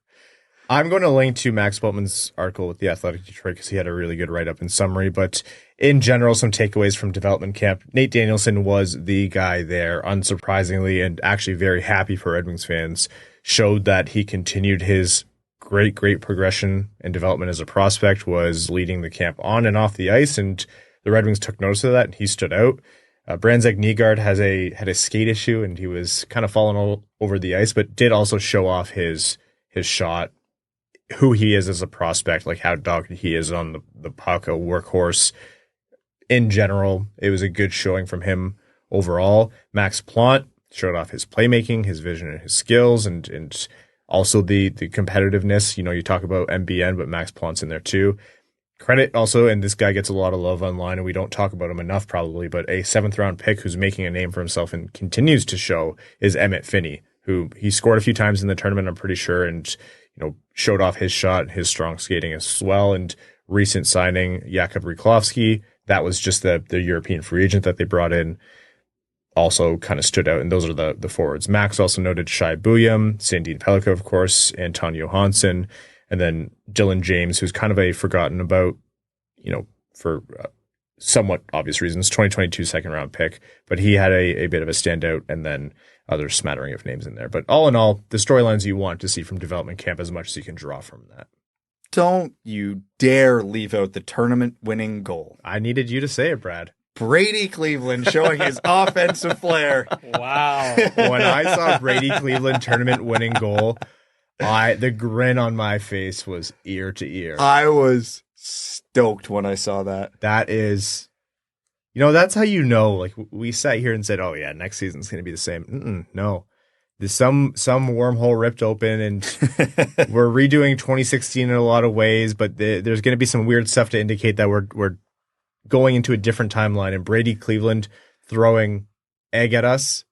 I'm going to link to Max Bultman's article with The Athletic Detroit because he had a really good write-up and summary. But in general, some takeaways from development camp. Nate Danielson was the guy there, unsurprisingly, and actually very happy for Red Wings fans. Showed that he continued his great progression and development as a prospect, was leading the camp on and off the ice, and the Red Wings took notice of that, and he stood out. Brandsegg-Nygard had a skate issue, and he was kind of falling all over the ice, but did also show off his shot, who he is as a prospect, like how dogged he is on the puck, a workhorse. In general, it was a good showing from him overall. Max Plante showed off his playmaking, his vision, and his skills, and also the competitiveness. You talk about MBN, but Max Plante's in there too. Credit also, and this guy gets a lot of love online, and we don't talk about him enough probably, but a 7th-round pick who's making a name for himself and continues to show is Emmett Finney, who he scored a few times in the tournament, I'm pretty sure, and showed off his shot, his strong skating as well. And recent signing, Jakub Ryklovsky, that was just the European free agent that they brought in, also kind of stood out, and those are the forwards. Max also noted Shai Buyam, Sandin Pellikka, of course, Anton Johansson, and then Dylan James, who's kind of a forgotten about, for somewhat obvious reasons, 2022 second-round pick, but he had a bit of a standout, and then other smattering of names in there. But all in all, the storylines you want to see from development camp as much as you can draw from that. Don't you dare leave out the tournament-winning goal. I needed you to say it, Brad. Brady Cleveland showing his offensive flair. Wow. When I saw Brady Cleveland tournament winning goal, the grin on my face was ear to ear. I was stoked when I saw that. That is That's how like we sat here and said, oh yeah, next season's going to be the same. No. There's some wormhole ripped open, and we're redoing 2016 in a lot of ways, but there's going to be some weird stuff to indicate that we're going into a different timeline. And Brady Cleveland throwing egg at us,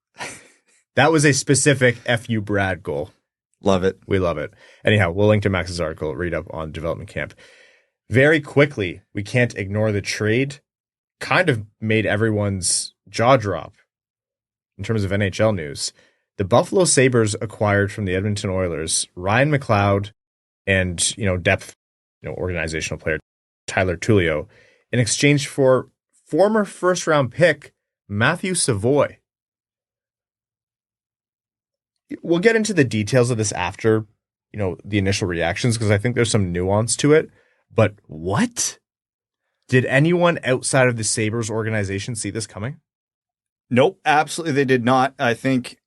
that was a specific FU Brad goal. Love it. We love it. Anyhow, we'll link to Max's article, read up on development camp. Very quickly, we can't ignore the trade. Kind of made everyone's jaw drop in terms of NHL news. The Buffalo Sabres acquired from the Edmonton Oilers Ryan McLeod and, depth, organizational player Tyler Tullio in exchange for former first-round pick Matthew Savoie. We'll get into the details of this after, the initial reactions, because I think there's some nuance to it. But what? Did anyone outside of the Sabres organization see this coming? Nope, absolutely they did not. I think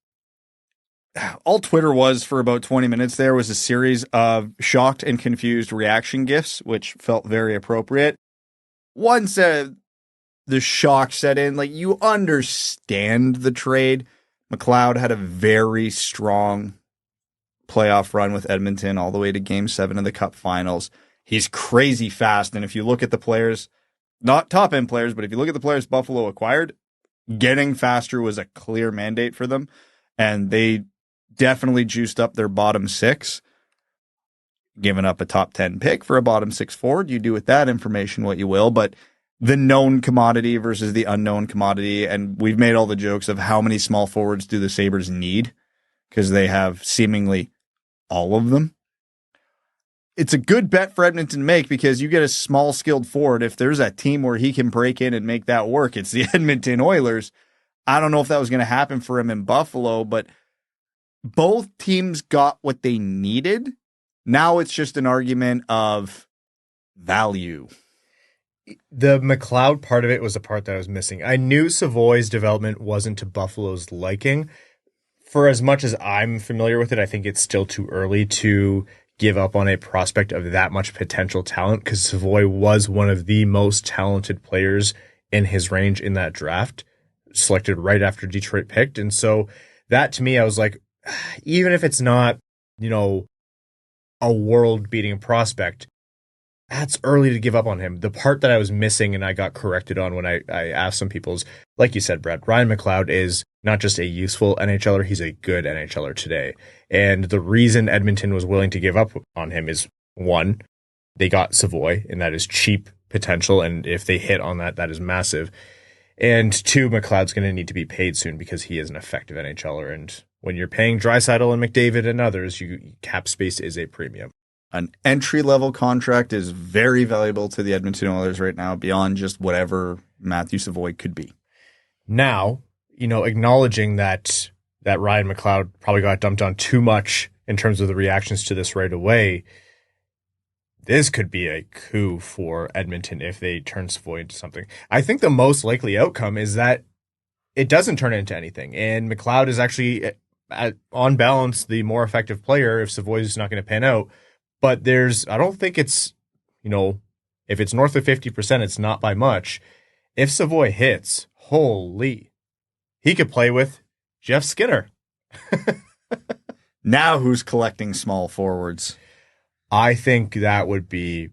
all Twitter was for about 20 minutes there was a series of shocked and confused reaction gifs, which felt very appropriate. Once the shock set in, you understand the trade. McLeod had a very strong playoff run with Edmonton all the way to Game 7 of the Cup Finals. He's crazy fast, and if you look at the players, not top-end players, but if you look at the players Buffalo acquired, getting faster was a clear mandate for them, and they definitely juiced up their bottom six, giving up a top 10 pick for a bottom six forward. You do with that information what you will, but the known commodity versus the unknown commodity, and we've made all the jokes of how many small forwards do the Sabres need, because they have seemingly all of them. It's a good bet for Edmonton to make because you get a small skilled forward. If there's a team where he can break in and make that work, it's the Edmonton Oilers. I don't know if that was going to happen for him in Buffalo, but both teams got what they needed. Now it's just an argument of value. The McLeod part of it was the part that I was missing. I knew Savoy's development wasn't to Buffalo's liking. For as much as I'm familiar with it, I think it's still too early to give up on a prospect of that much potential talent, because Savoy was one of the most talented players in his range in that draft, selected right after Detroit picked. And so that to me, I was like, even if it's not, a world-beating prospect, that's early to give up on him. The part that I was missing and I got corrected on when I asked some people is, like you said, Brad, Ryan McLeod is not just a useful NHLer, he's a good NHLer today. And the reason Edmonton was willing to give up on him is, one, they got Savoy, and that is cheap potential, and if they hit on that, that is massive. And two, McLeod's going to need to be paid soon because he is an effective NHLer, and when you're paying Draisaitl and McDavid and others, cap space is a premium. An entry-level contract is very valuable to the Edmonton Oilers right now, beyond just whatever Matthew Savoy could be. Now, acknowledging that Ryan McLeod probably got dumped on too much in terms of the reactions to this right away, this could be a coup for Edmonton if they turn Savoy into something. I think the most likely outcome is that it doesn't turn into anything, and McLeod is actually, on balance, the more effective player if Savoy is not going to pan out. But I don't think it's, if it's north of 50%, it's not by much. If Savoy hits, holy, he could play with Jeff Skinner. Now who's collecting small forwards? I think that would be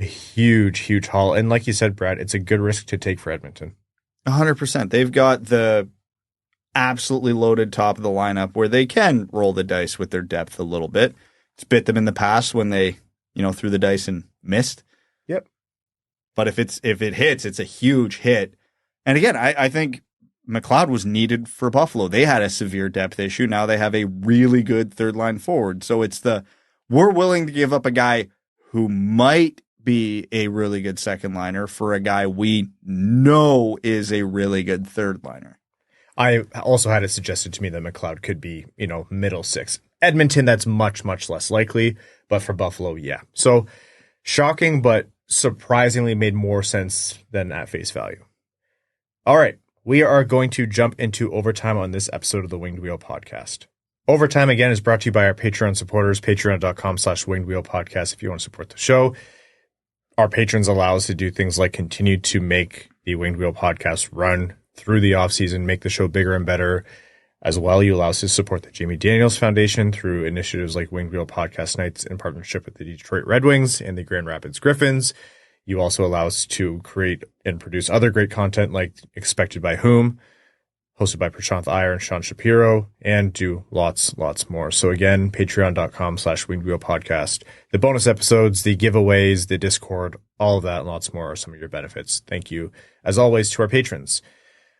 a huge, huge haul. And like you said, Brad, it's a good risk to take for Edmonton. 100%. They've got the absolutely loaded top of the lineup where they can roll the dice with their depth a little bit. It's bit them in the past when they, threw the dice and missed. Yep. But if it hits, it's a huge hit. And again, I think McLeod was needed for Buffalo. They had a severe depth issue. Now they have a really good third line forward. So it's we're willing to give up a guy who might be a really good second liner for a guy we know is a really good third liner. I also had it suggested to me that McLeod could be, middle six. Edmonton, that's much, much less likely, but for Buffalo, yeah. So shocking, but surprisingly made more sense than at face value. All right, we are going to jump into overtime on this episode of the Winged Wheel Podcast. Overtime, again, is brought to you by our Patreon supporters, patreon.com/Winged Wheel Podcast if you want to support the show. our patrons allow us to do things like continue to make the Winged Wheel podcast run through the off season, make the show bigger and better. As well, you allow us to support the Jamie Daniels Foundation through initiatives like Winged Wheel Podcast Nights in partnership with the Detroit Red Wings and the Grand Rapids Griffins. You also allow us to create and produce other great content like Expected by Whom, hosted by Prashanth Iyer and Sean Shapiro, and do lots more. So again, patreon.com/Winged Wheel Podcast. The bonus episodes, the giveaways, the Discord, all of that and lots more are some of your benefits. Thank you, as always, to our patrons.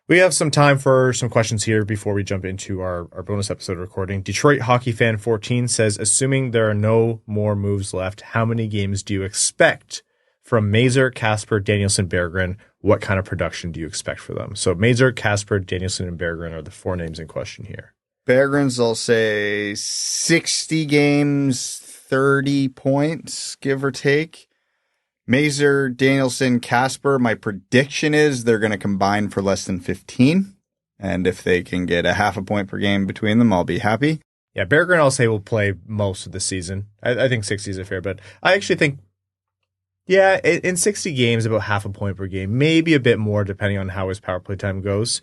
We have some time for some questions here before we jump into our bonus episode recording. Detroit Hockey Fan 14 says, assuming there are no more moves left, how many games do you expect from Mazur, Kasper, Danielson, Berggren? What kind of production do you expect for them? So Mazur, Kasper, Danielson, and Berggren are the four names in question here. Berggren's, I'll say 60 games, 30 points, give or take. Mazur, Danielson, Kasper, my prediction is they're going to combine for less than 15. And if they can get a half a point per game between them, I'll be happy. Yeah, Berggren, I'll say, will play most of the season. I think 60 is a fair bet. I actually think, yeah, in 60 games, about half a point per game, maybe a bit more depending on how his power play time goes.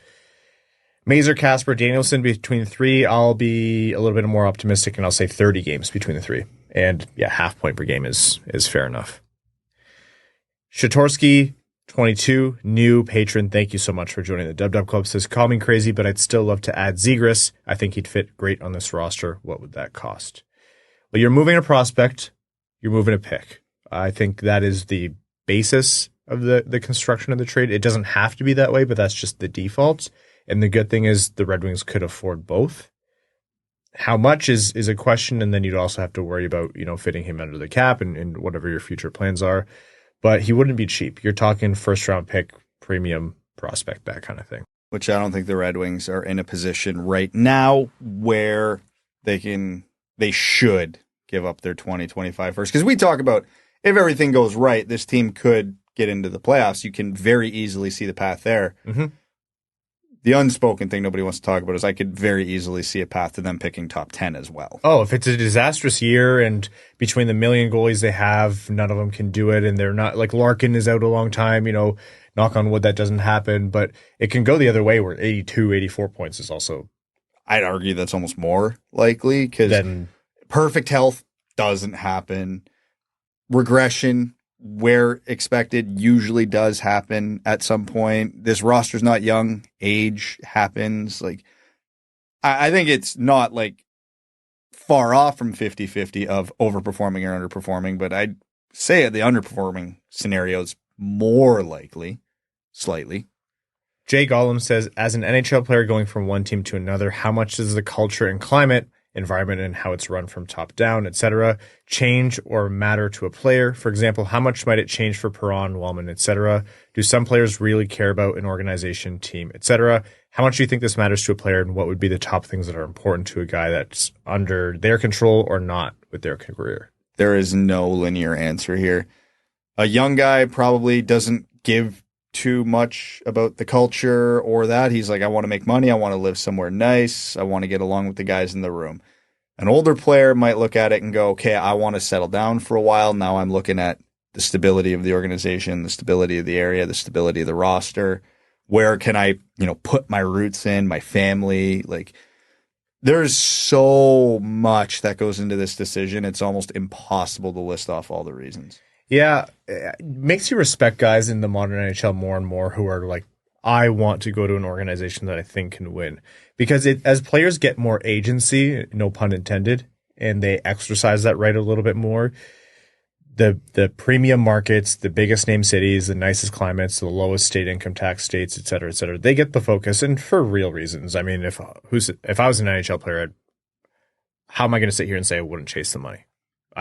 Mazur, Kasper, Danielson between the three, I'll be a little bit more optimistic and I'll say 30 games between the three. And yeah, half point per game is fair enough. Shatorsky, 22, new patron. Thank you so much for joining the Dub Club. Says, call me crazy, but I'd still love to add Zegras. I think he'd fit great on this roster. What would that cost? Well, you're moving a prospect. You're moving a pick. I think that is the basis of the construction of the trade. It doesn't have to be that way, but that's just the default. And the good thing is the Red Wings could afford both. How much is a question, and then you'd also have to worry about, fitting him under the cap and whatever your future plans are. But he wouldn't be cheap. You're talking first-round pick, premium prospect, that kind of thing. Which I don't think the Red Wings are in a position right now where they should give up their 2025 first. Because we talk about if everything goes right, this team could get into the playoffs. You can very easily see the path there. Mm-hmm. The unspoken thing nobody wants to talk about is I could very easily see a path to them picking top 10 as well. Oh, if it's a disastrous year and between the million goalies they have, none of them can do it, and they're not, like Larkin is out a long time, knock on wood that doesn't happen, but it can go the other way where 82, 84 points is also... I'd argue that's almost more likely because perfect health doesn't happen. Regression, where expected, usually does happen at some point. This roster's not young. Age happens. Like, I think it's not like far off from 50-50 of overperforming or underperforming, but I'd say the underperforming scenario is more likely, slightly. Jay Gollum says, as an NHL player going from one team to another, how much does the culture and climate, environment, and how it's run from top down, etc., change or matter to a player? For example, how much might it change for Perron, Wellman, etc.? Do some players really care about an organization, team, etc.? How much do you think this matters to a player, and what would be the top things that are important to a guy that's under their control or not with their career? There is no linear answer here. A young guy probably doesn't give too much about the culture or that. He's like, I want to make money. I want to live somewhere nice. I want to get along with the guys in the room. An older player might look at it and go, okay, I want to settle down for a while. Now I'm looking at the stability of the organization, the stability of the area, the stability of the roster. Where can I, put my roots in, my family? Like, there's so much that goes into this decision. It's almost impossible to list off all the reasons. Yeah, it makes you respect guys in the modern NHL more and more who are like, I want to go to an organization that I think can win. Because as players get more agency, no pun intended, and they exercise that right a little bit more, the premium markets, the biggest name cities, the nicest climates, the lowest state income tax states, et cetera, they get the focus, and for real reasons. I mean, if I was an NHL player, how am I going to sit here and say I wouldn't chase the money?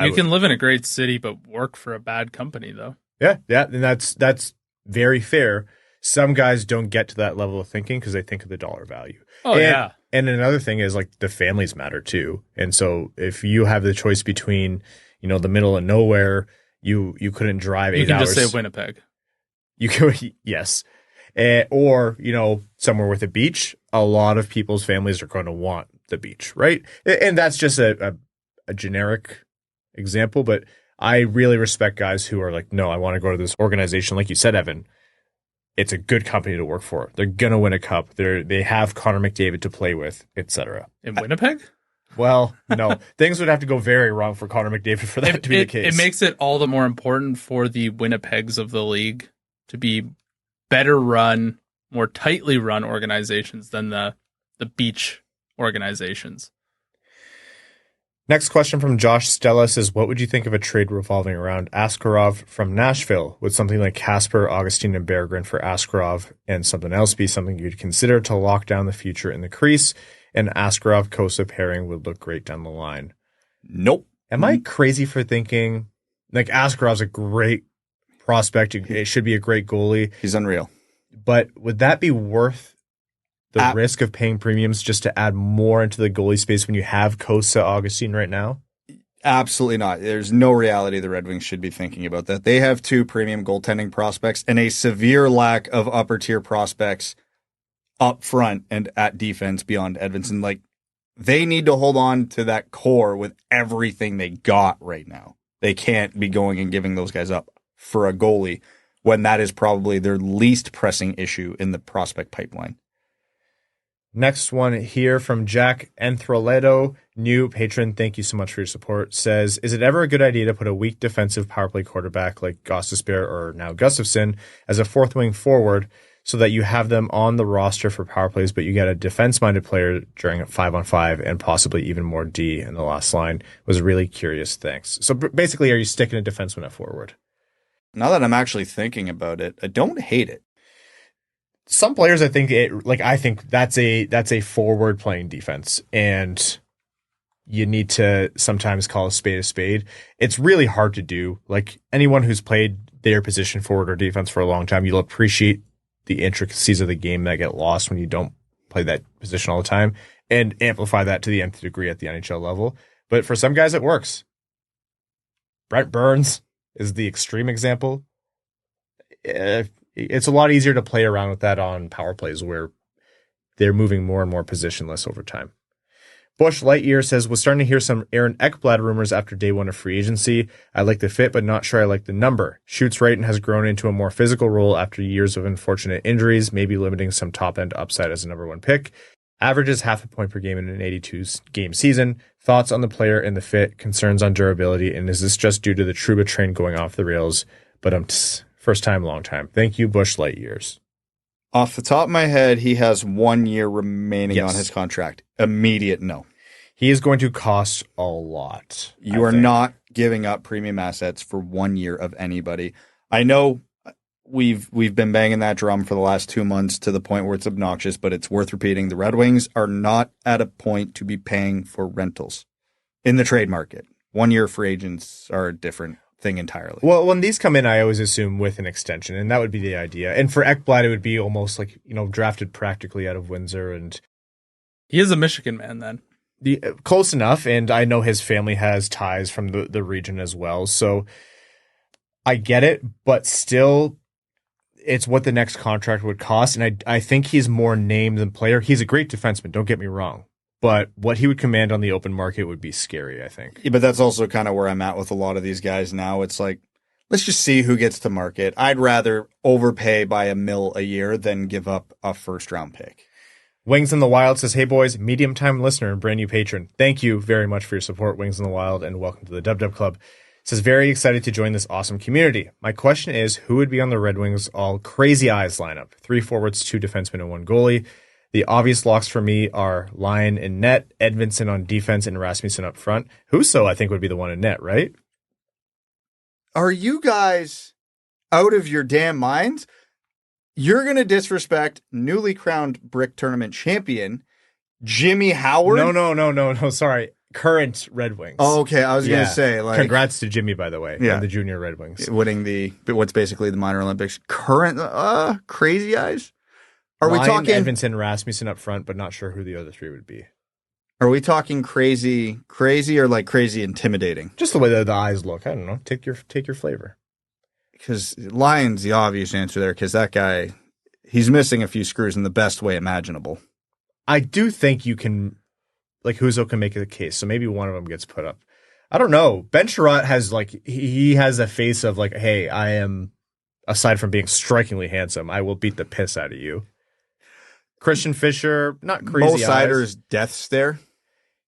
You can live in a great city, but work for a bad company, though. Yeah, and that's very fair. Some guys don't get to that level of thinking because they think of the dollar value. Oh, yeah. And another thing is, like, the families matter too. And so if you have the choice between, the middle of nowhere, you couldn't drive 8 hours. You can just say Winnipeg. You could, yes. Or, somewhere with a beach, a lot of people's families are going to want the beach, right? And that's just a generic example, but I really respect guys who are like, no, I want to go to this organization. Like you said, Evan, it's a good company to work for. They're going to win a cup. They have Connor McDavid to play with, etc. In Winnipeg? Well, no. Things would have to go very wrong for Connor McDavid for that to be the case. It makes it all the more important for the Winnipegs of the league to be better run, more tightly run organizations than the beach organizations. Next question from Josh Stella says, what would you think of a trade revolving around Askarov from Nashville? Would something like Kasper, Augustine, and Berggren for Askarov and something else be something you'd consider to lock down the future in the crease? And Askarov-Cossa pairing would look great down the line. Nope. Am I crazy for thinking, like, Askarov's a great prospect. It should be a great goalie. He's unreal. But would that be worth the risk of paying premiums just to add more into the goalie space when you have Cossa, Augustine right now? Absolutely not. There's no reality the Red Wings should be thinking about that. They have 2 premium goaltending prospects and a severe lack of upper tier prospects up front and at defense beyond Edvinsson. Like, they need to hold on to that core with everything they got right now. They can't be going and giving those guys up for a goalie when that is probably their least pressing issue in the prospect pipeline. Next one here from Jack Enthroledo, new patron. Thank you so much for your support. Says, is it ever a good idea to put a weak defensive power play quarterback like Gostisbehere or now Gustafsson as a fourth wing forward so that you have them on the roster for power plays, but you get a defense-minded player during a 5-on-5 and possibly even more D in the last line? Was really curious. Thanks. So basically, are you sticking a defenseman at forward? Now that I'm actually thinking about it, I don't hate it. Some players, I think that's a forward playing defense, and you need to sometimes call a spade. It's really hard to do. Like, anyone who's played their position, forward or defense, for a long time, you'll appreciate the intricacies of the game that get lost when you don't play that position all the time, and amplify that to the nth degree at the NHL level. But for some guys, it works. Brent Burns is the extreme example. It's a lot easier to play around with that on power plays where they're moving more and more positionless over time. Bush Lightyear says, was starting to hear some Aaron Ekblad rumors after day 1 of free agency. I like the fit, but not sure I like the number. Shoots right and has grown into a more physical role after years of unfortunate injuries, maybe limiting some top-end upside as a number 1 pick. Averages half a point per game in an 82-game season. Thoughts on the player and the fit, concerns on durability, and is this just due to the Trouba train going off the rails? But first time, long time. Thank you, Bush Lightyears. Off the top of my head, he has 1 year remaining on his contract. Immediate no. He is going to cost a lot. You are not giving up premium assets for 1 year of anybody. I know we've been banging that drum for the last 2 months to the point where it's obnoxious, but it's worth repeating. The Red Wings are not at a point to be paying for rentals in the trade market. 1 year free agents are a different thing entirely. Well, when these come in, I always assume with an extension, and that would be the idea. And for Ekblad, it would be almost like, drafted practically out of Windsor. And he is a Michigan man then. Close enough, and I know his family has ties from the region as well, so I get it, but still, it's what the next contract would cost, and I think he's more name than player. He's a great defenseman, don't get me wrong, but what he would command on the open market would be scary, I think. Yeah, but that's also kind of where I'm at with a lot of these guys now. It's like, let's just see who gets to market. I'd rather overpay by $1 million a year than give up a first-round pick. Wings in the Wild says, hey boys, medium time listener and brand new patron. Thank you very much for your support, Wings in the Wild, and welcome to the Dub Dub Club. Says, very excited to join this awesome community. My question is, who would be on the Red Wings all crazy eyes lineup? 3 forwards, 2 defensemen, and 1 goalie. The obvious locks for me are Lyon in net, Edvinsson on defense, and Rasmussen up front. Husso, I think, would be the one in net, right? Are you guys out of your damn minds? You're going to disrespect newly crowned Brick Tournament champion Jimmy Howard? No. Sorry. Current Red Wings. Oh, okay. I was going to say, like, congrats to Jimmy, by the way. Yeah. And the junior Red Wings. Winning what's basically the minor Olympics. Current, crazy eyes? Are Lyon, we talking Edvinsson, Rasmussen up front, but not sure who the other 3 would be. Are we talking crazy or like crazy intimidating? Just the way the eyes look. I don't know. Take your flavor. Because Lyon's the obvious answer there, because that guy, he's missing a few screws in the best way imaginable. I do think you can, like, Husso can make a case, so maybe one of them gets put up. I don't know. Ben Sherratt has he has a face of like, hey, I am, aside from being strikingly handsome, I will beat the piss out of you. Christian Fischer, not crazy. Mo Seider's death stare.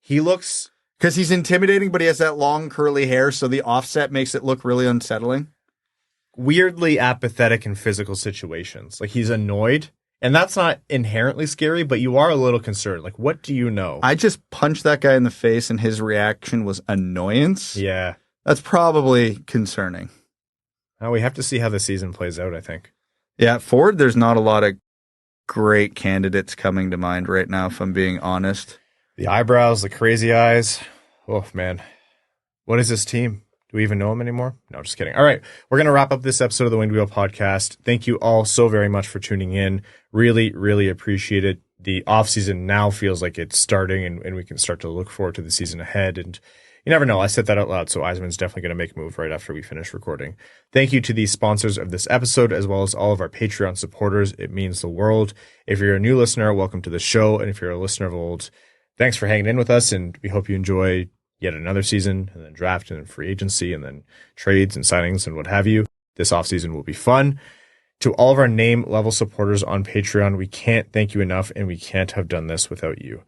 He looks, because he's intimidating, but he has that long curly hair, so the offset makes it look really unsettling. Weirdly apathetic in physical situations. Like he's annoyed. And that's not inherently scary, but you are a little concerned. Like, what do you know? I just punched that guy in the face and his reaction was annoyance. Yeah. That's probably concerning. Now we have to see how the season plays out, I think. Yeah, forward, there's not a lot of great candidates coming to mind right now, if I'm being honest. The eyebrows, the crazy eyes. Oh, man. What is this team? Do we even know him anymore? No, just kidding. All right. We're going to wrap up this episode of the Winged Wheel podcast. Thank you all so very much for tuning in. Really, really appreciate it. The offseason now feels like it's starting and we can start to look forward to the season ahead. And you never know. I said that out loud. So Yzerman's definitely going to make a move right after we finish recording. Thank you to the sponsors of this episode, as well as all of our Patreon supporters. It means the world. If you're a new listener, welcome to the show. And if you're a listener of old, thanks for hanging in with us. And we hope you enjoy yet another season, and then draft and free agency, and then trades and signings and what have you. This offseason will be fun. To all of our name level supporters on Patreon, we can't thank you enough, and we can't have done this without you.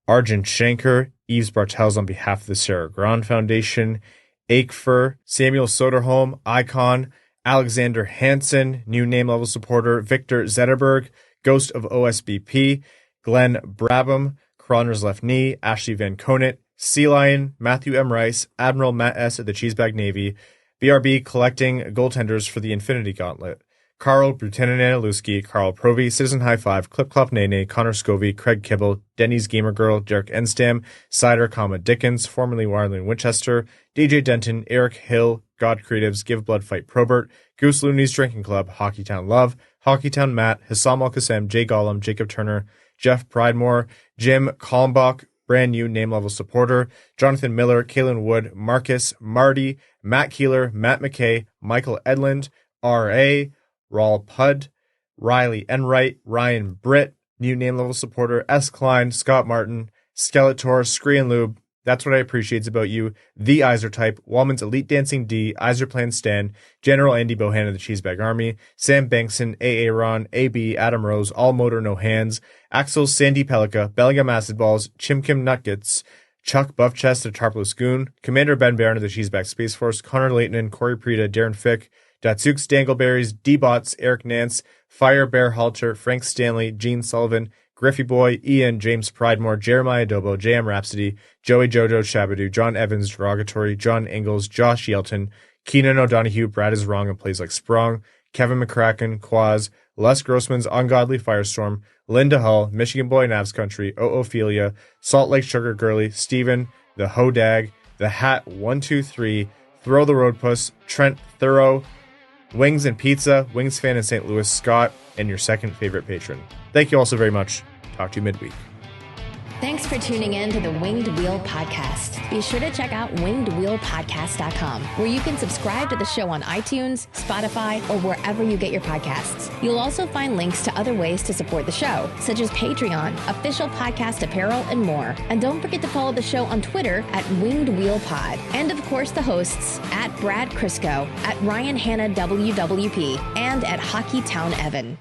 Arjun Shanker, Yves Bartels on behalf of the Sarah Grand Foundation, Aikfer, Samuel Soderholm, Icon, Alexander Hansen, new name level supporter, Victor Zetterberg, Ghost of OSBP, Glenn Brabham, Cronner's Left Knee, Ashley Van Conant, Sea Lion, Matthew M. Rice, Admiral Matt S. at the Cheesebag Navy, BRB collecting goaltenders for the Infinity Gauntlet, Carl Brutananaluski, Carl Provy, Citizen High Five, Clip Clop Nene, Connor Scovey, Craig Kibble, Denny's Gamer Girl, Derek Enstam, Cider, Dickens, formerly Warlin Winchester, DJ Denton, Eric Hill, God Creatives, Give Blood Fight Probert, Goose Looney's Drinking Club, Hockeytown Love, Hockeytown Matt, Hassam Al-Qassem, Jay Gollum, Jacob Turner, Jeff Pridemore, Jim Kalmbach, brand new name level supporter, Jonathan Miller, Kalen Wood, Marcus, Marty, Matt Keeler, Matt McKay, Michael Edlund, R.A., Raul Pudd, Riley Enright, Ryan Britt, new name level supporter, S. Klein, Scott Martin, Skeletor, Scree and Lube. That's what I appreciate about you. The Yzer Type, Wallman's Elite Dancing D, Yzer Plan Stan, General Andy Bohan of the Cheesebag Army, Sam Bankson, A.A. Ron, A.B., Adam Rose, All Motor No Hands, Axel Sandin Pellikka, Bellingham Acid Balls, Chimkim Nutgets, Chuck Buffchest of Tarpless Goon, Commander Ben Barron of the Cheesebag Space Force, Connor Leighton, Corey Prida, Darren Fick, Datsukes Dangleberries, D-Bots, Eric Nance, Fire Bear Halter, Frank Stanley, Gene Sullivan, Griffey Boy, Ian, James Pridemore, Jeremiah Dobo, JM Rhapsody, Joey Jojo Shabadoo, John Evans, Derogatory, John Ingalls, Josh Yelton, Keenan O'Donohue, Brad is Wrong and Plays Like Sprung, Kevin McCracken, Quaz, Les Grossman's Ungodly Firestorm, Linda Hull, Michigan Boy Navs Country, Ophelia, Salt Lake Sugar Girly, Steven, The Hodag, The Hat 123, Throw the Road Puss, Trent Thorough, Wings and Pizza, Wings fan in St. Louis, Scott, and your second favorite patron. Thank you all so very much. Talk to you midweek. Thanks for tuning in to the Winged Wheel Podcast. Be sure to check out wingedwheelpodcast.com, where you can subscribe to the show on iTunes, Spotify, or wherever you get your podcasts. You'll also find links to other ways to support the show, such as Patreon, official podcast apparel, and more. And don't forget to follow the show on Twitter at Winged Wheel Pod. And of course, the hosts at Brad Crisco, at Ryan Hanna WWP, and at Hockeytown Evan.